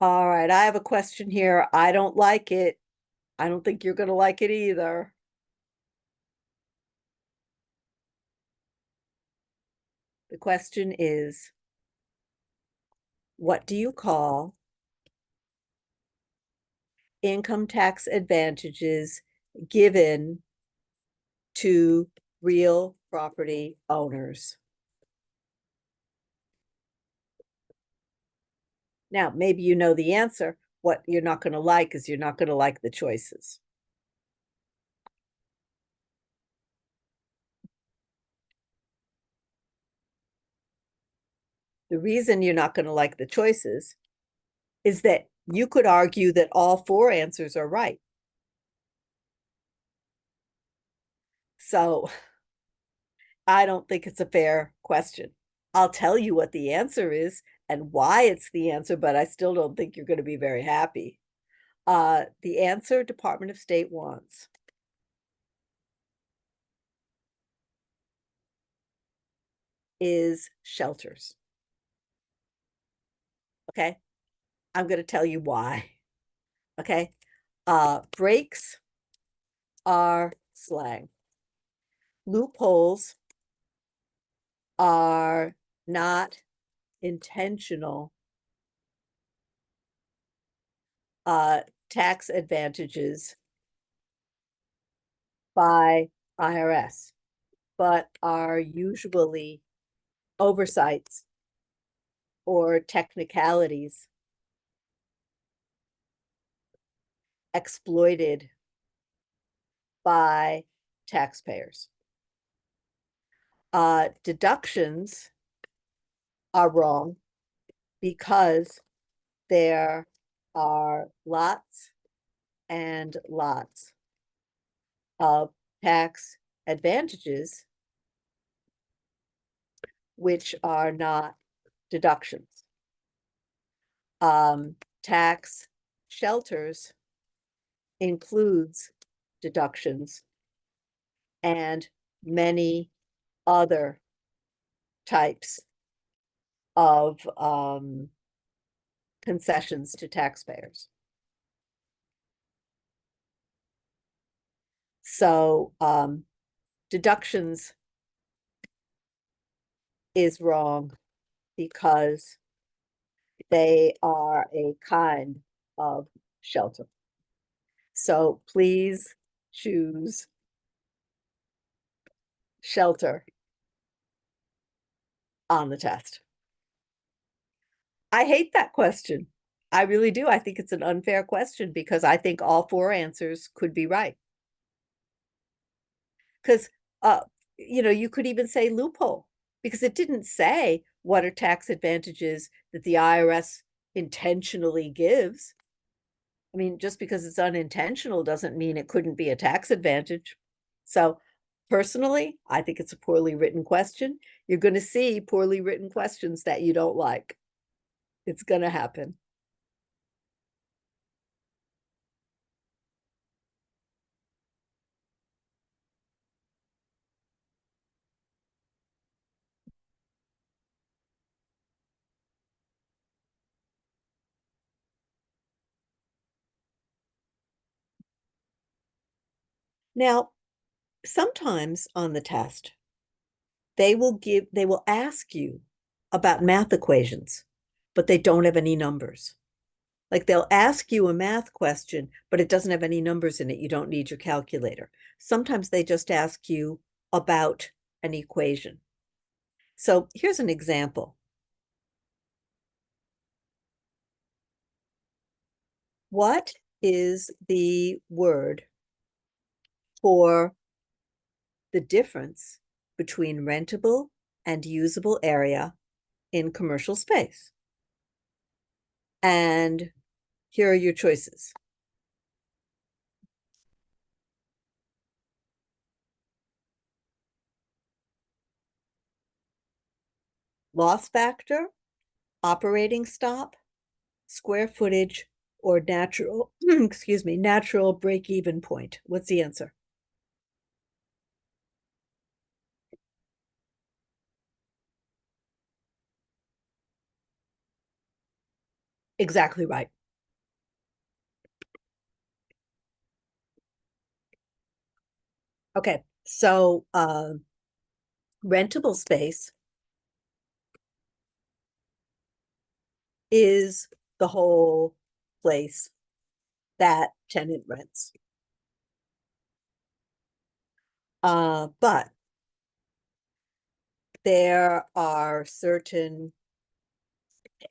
All right, I have a question here. I don't like it. I don't think you're gonna like it either. The question is, what do you call income tax advantages given to real property owners? Now, maybe you know the answer. What you're not going to like is you're not going to like the choices. The reason you're not going to like the choices is that you could argue that all four answers are right. So I don't think it's a fair question. I'll tell you what the answer is and why it's the answer, but I still don't think you're going to be very happy. The answer Department of State wants is shelters. Okay, I'm going to tell you why. Okay, breaks are slang. Loopholes are not intentional tax advantages by IRS, but are usually oversights or technicalities exploited by taxpayers. Deductions are wrong because there are lots and lots of tax advantages which are not deductions. Tax shelters includes deductions and many other types of concessions to taxpayers. So deductions is wrong because they are a kind of shelter. So please choose shelter on the test. I hate that question. I really do. I think it's an unfair question because I think all four answers could be right. Because you could even say loophole because it didn't say what are tax advantages that the IRS intentionally gives. I mean, just because it's unintentional doesn't mean it couldn't be a tax advantage. So personally, I think it's a poorly written question. You're going to see poorly written questions that you don't like. It's going to happen. Now, sometimes on the test, they will ask you about math equations, but they don't have any numbers. Like they'll ask you a math question, but it doesn't have any numbers in it. You don't need your calculator. Sometimes they just ask you about an equation. So here's an example. What is the word for the difference between rentable and usable area in commercial space? And here are your choices. Loss factor, operating stop, square footage, or natural, excuse me, natural break-even point. What's the answer? Exactly right. Okay, so rentable space is the whole place that tenant rents. But there are certain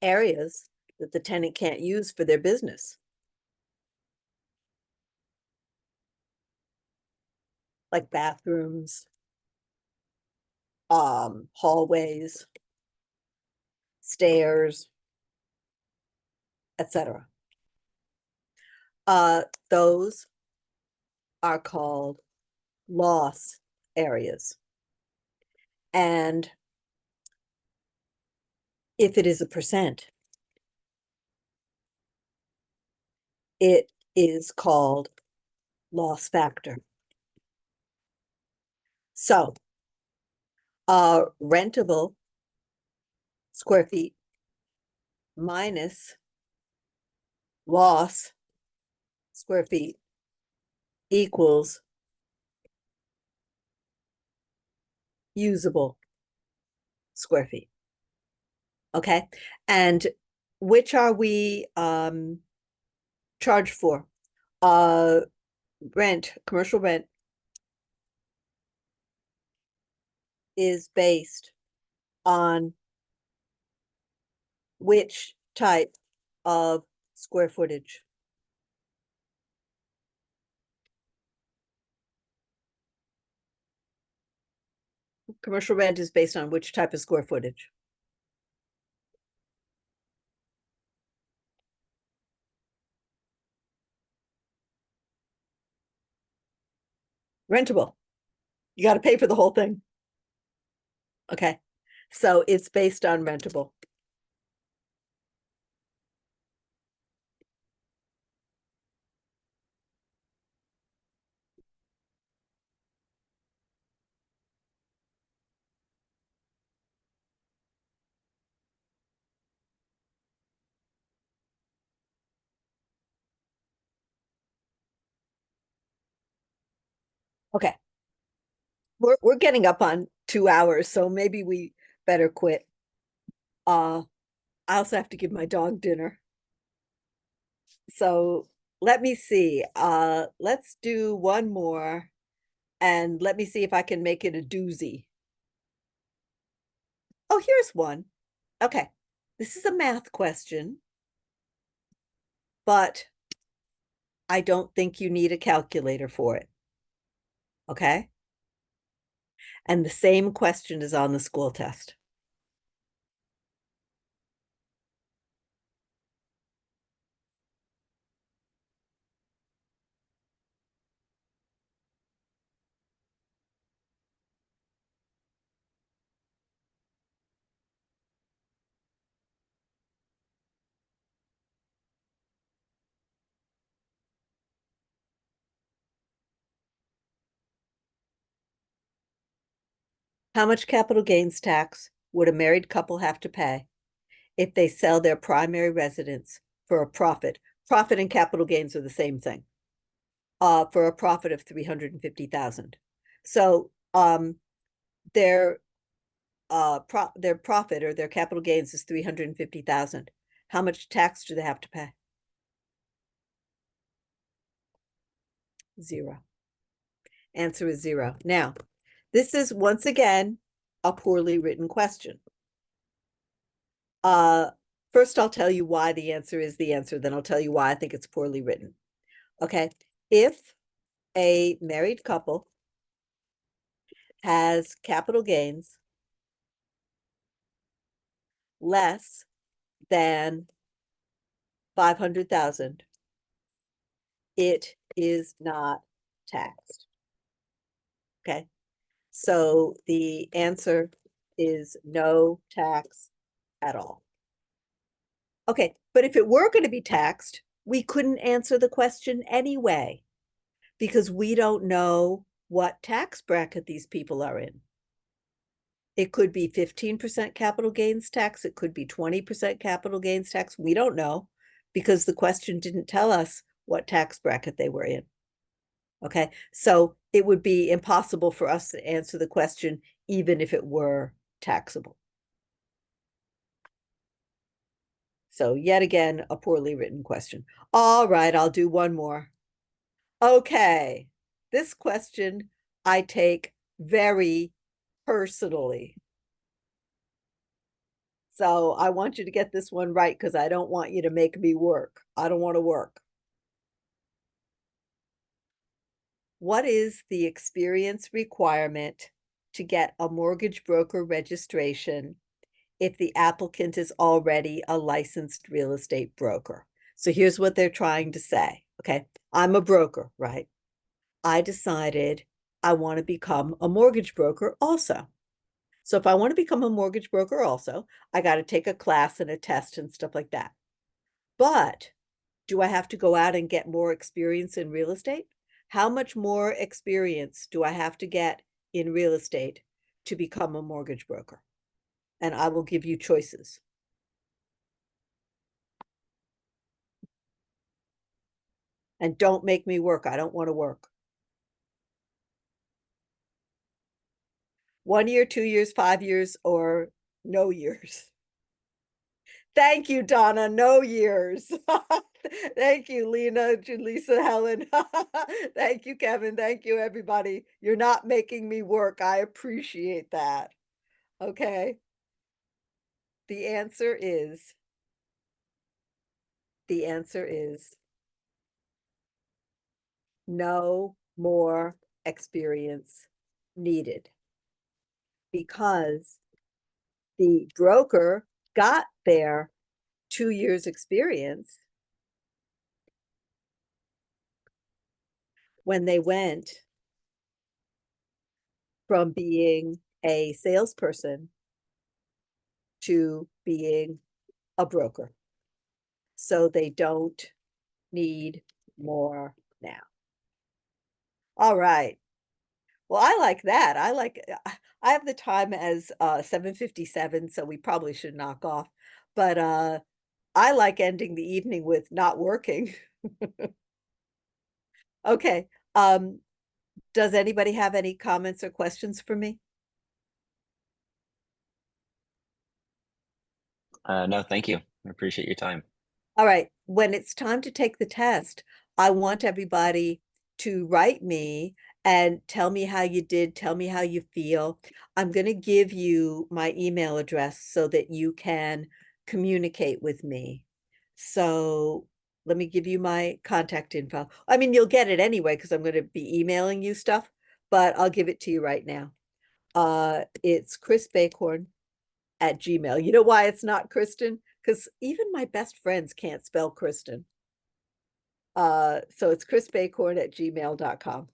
areas that the tenant can't use for their business. Like bathrooms, hallways, stairs, etc. Those are called loss areas. And if it is a percent, it is called loss factor. So, rentable square feet minus loss square feet equals usable square feet. Okay, and which are we charged for? Rent, commercial rent is based on which type of square footage? Commercial rent is based on which type of square footage? Rentable. You got to pay for the whole thing. Okay, so it's based on rentable. Okay. We're getting up on 2 hours, so maybe we better quit. I also have to give my dog dinner. So let me see. Let's do one more and let me see if I can make it a doozy. Oh, here's one. Okay. This is a math question, but I don't think you need a calculator for it. Okay? And the same question is on the school test. How much capital gains tax would a married couple have to pay if they sell their primary residence for a profit? Profit and capital gains are the same thing. For a profit of 350,000. So their profit or their capital gains is 350,000. How much tax do they have to pay? Zero. Answer is zero. Now, this is once again a poorly written question. First I'll tell you why the answer is the answer, then I'll tell you why I think it's poorly written. Okay, if a married couple has capital gains less than 500,000, it is not taxed. Okay, so the answer is no tax at all. Okay, but if it were going to be taxed, we couldn't answer the question anyway, because we don't know what tax bracket these people are in. It could be 15% capital gains tax. It could be 20% capital gains tax. We don't know because the question didn't tell us what tax bracket they were in. Okay, so it would be impossible for us to answer the question even if it were taxable. So yet again, a poorly written question. All right, I'll do one more. Okay, this question I take very personally. So I want you to get this one right because I don't want you to make me work. I don't want to work. What is the experience requirement to get a mortgage broker registration if the applicant is already a licensed real estate broker? So here's what they're trying to say. Okay, I'm a broker, right? I decided I want to become a mortgage broker also. So if I want to become a mortgage broker also, I got to take a class and a test and stuff like that. But do I have to go out and get more experience in real estate? How much more experience do I have to get in real estate to become a mortgage broker? And I will give you choices. And don't make me work. I don't want to work. 1 year, 2 years, 5 years, or no years. Thank you, Donna. No years. Thank you, Lena, Julissa, Helen. Thank you, Kevin. Thank you, everybody. You're not making me work. I appreciate that. Okay. The answer is no more experience needed because the broker got their 2 years experience when they went from being a salesperson to being a broker. So they don't need more now. All right. Well, I like that. I have the time as 7:57, so we probably should knock off. But I like ending the evening with not working. Okay. Does anybody have any comments or questions for me? No, thank you. I appreciate your time. All right, when it's time to take the test, I want everybody to write me and tell me how you did, tell me how you feel. I'm going to give you my email address so that you can communicate with me. So let me give you my contact info. I mean, you'll get it anyway because I'm going to be emailing you stuff, but I'll give it to you right now. It's Chris Bacorn at Gmail. You know why it's not Kristen? Because even my best friends can't spell Kristen. So it's chrisbacorn@gmail.com.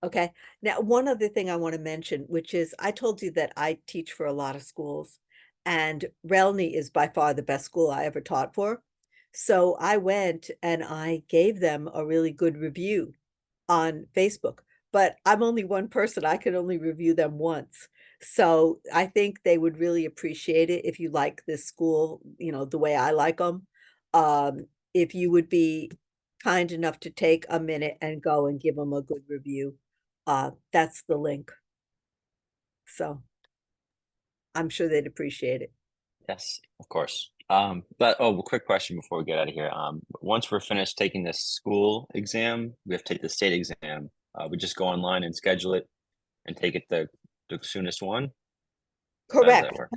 Okay. Now, one other thing I want to mention, which is I told you that I teach for a lot of schools, and RELNY is by far the best school I ever taught for. So I went and I gave them a really good review on Facebook, but I'm only one person. I can only review them once. So I think they would really appreciate it if you like this school, you know, the way I like them. If you would be kind enough to take a minute and go and give them a good review. That's the link. So I'm sure they'd appreciate it. Yes, of course. But a quick question before we get out of here. Once we're finished taking the school exam, we have to take the state exam. We just go online and schedule it and take it the soonest one. How does that Correct, work?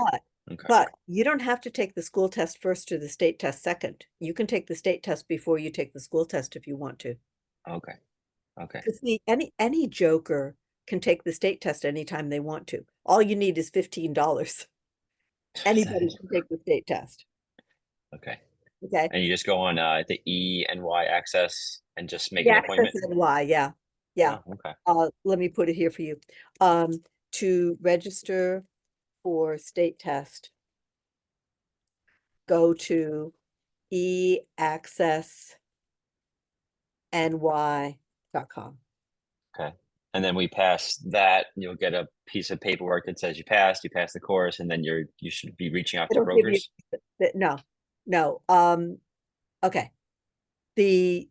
Okay. but you don't have to take the school test first or the state test second. You can take the state test before you take the school test if you want to. Okay. Okay. Because any joker can take the state test anytime they want to. All you need is $15. Anybody can take the state test. Okay. Okay. And you just go on the ENY access and just make The an access appointment. and why, yeah. Yeah. Oh, okay. Let me put it here for you. To register for state test, go to eaccessny.com. Okay. And then we pass that, you'll get a piece of paperwork that says you passed the course, and then you should be reaching out to It'll give you brokers. no. No, okay. The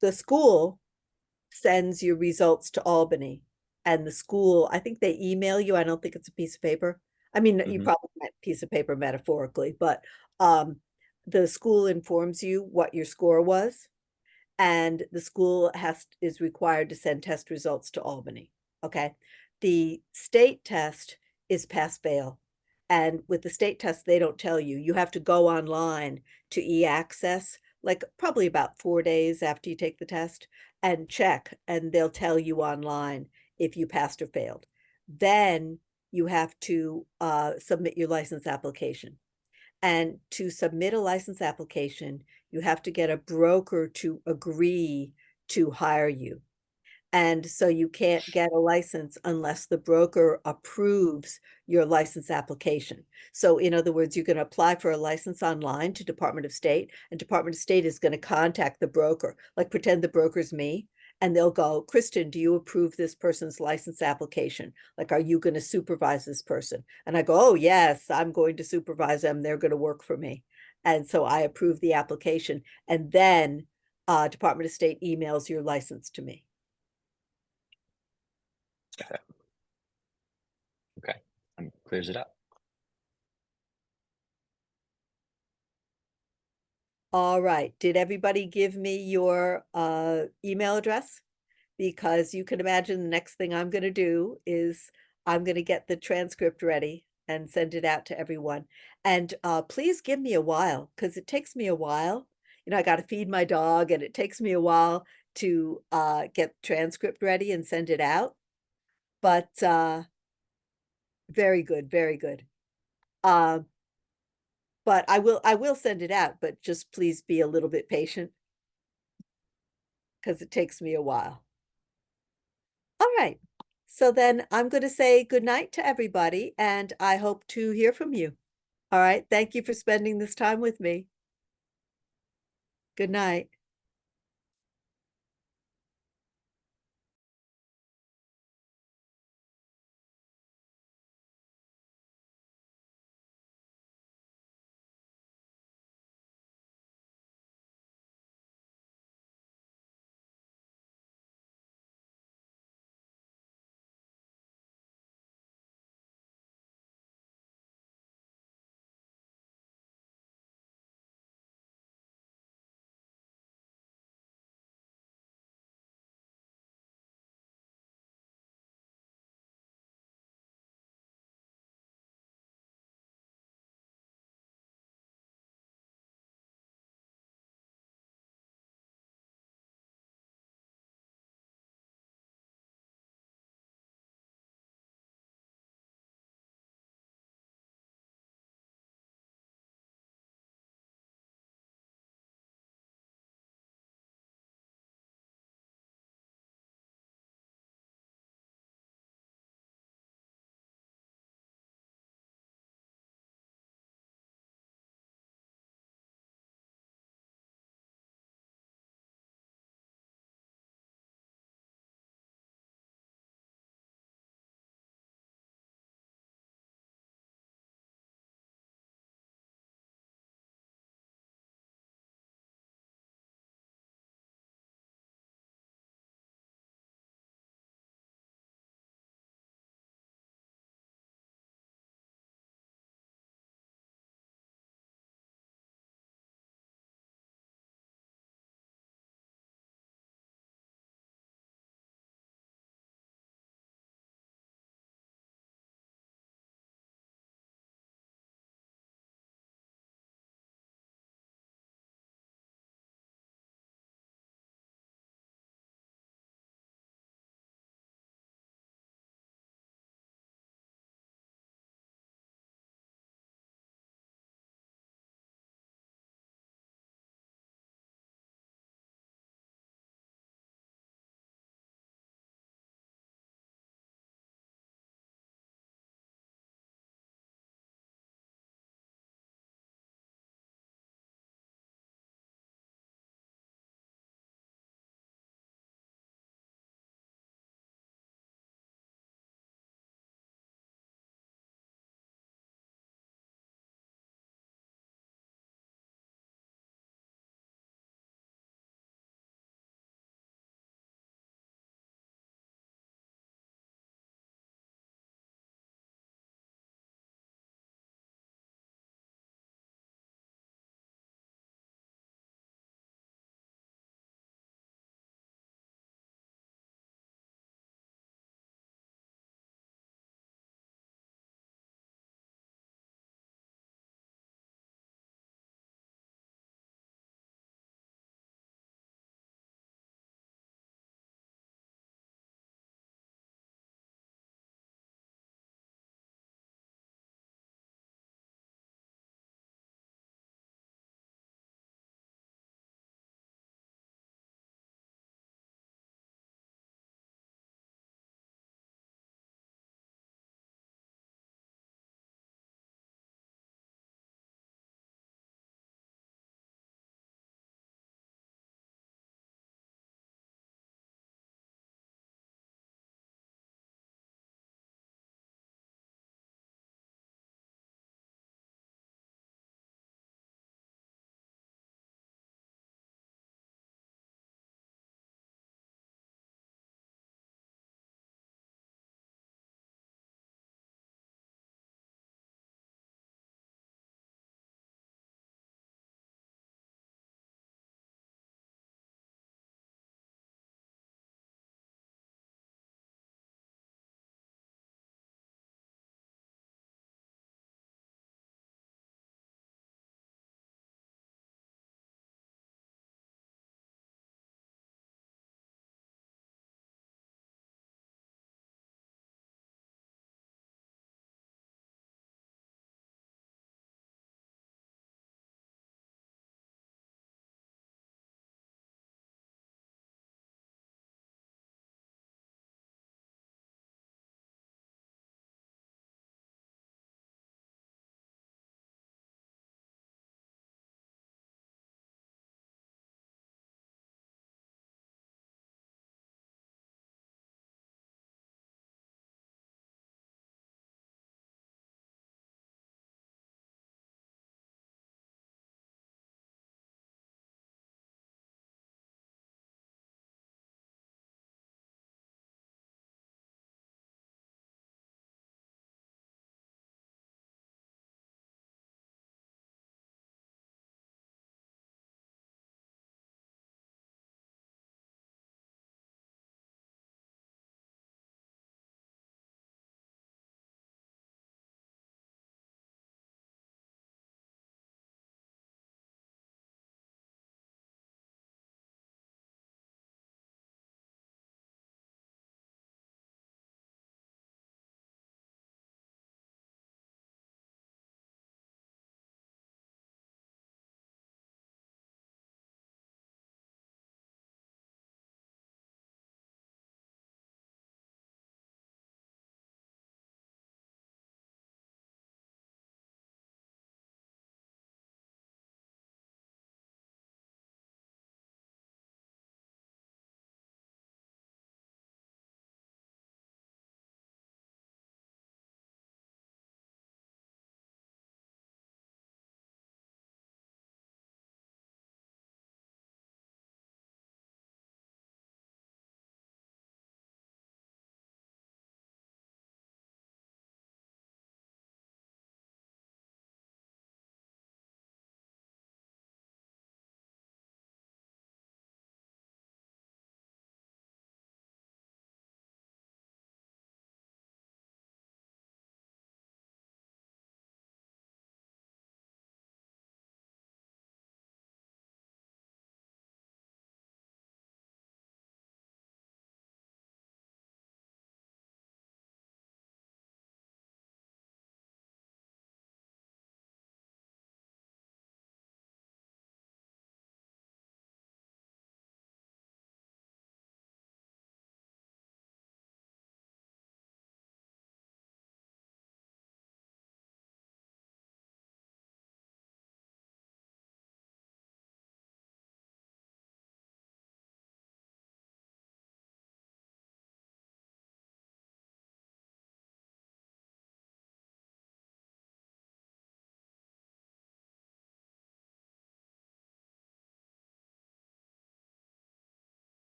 the school sends your results to Albany, and the school, I think they email you. I don't think it's a piece of paper. I mean, you Mhm. probably meant piece of paper metaphorically, but um, the school informs you what your score was, and the school is required to send test results to Albany. Okay. The state test is pass fail. And with the state test, they don't tell you. You have to go online to e-access, like probably about 4 days after you take the test, and check, and they'll tell you online if you passed or failed. Then you have to submit your license application. And to submit a license application, you have to get a broker to agree to hire you. And so you can't get a license unless the broker approves your license application. So in other words, you can apply for a license online to Department of State, and Department of State is going to contact the broker, like pretend the broker's me, and they'll go, Kristen, do you approve this person's license application? Like, are you going to supervise this person? And I go, oh, yes, I'm going to supervise them. They're going to work for me. And so I approve the application, and then Department of State emails your license to me. Okay, clears it up. All right. Did everybody give me your email address? Because you can imagine the next thing I'm going to do is I'm going to get the transcript ready and send it out to everyone. And please give me a while, because it takes me a while. You know, I got to feed my dog, and it takes me a while to get transcript ready and send it out. But very good, very good. But I will send it out, but just please be a little bit patient, because it takes me a while. All right. So then I'm going to say good night to everybody, and I hope to hear from you. All right. Thank you for spending this time with me. Good night.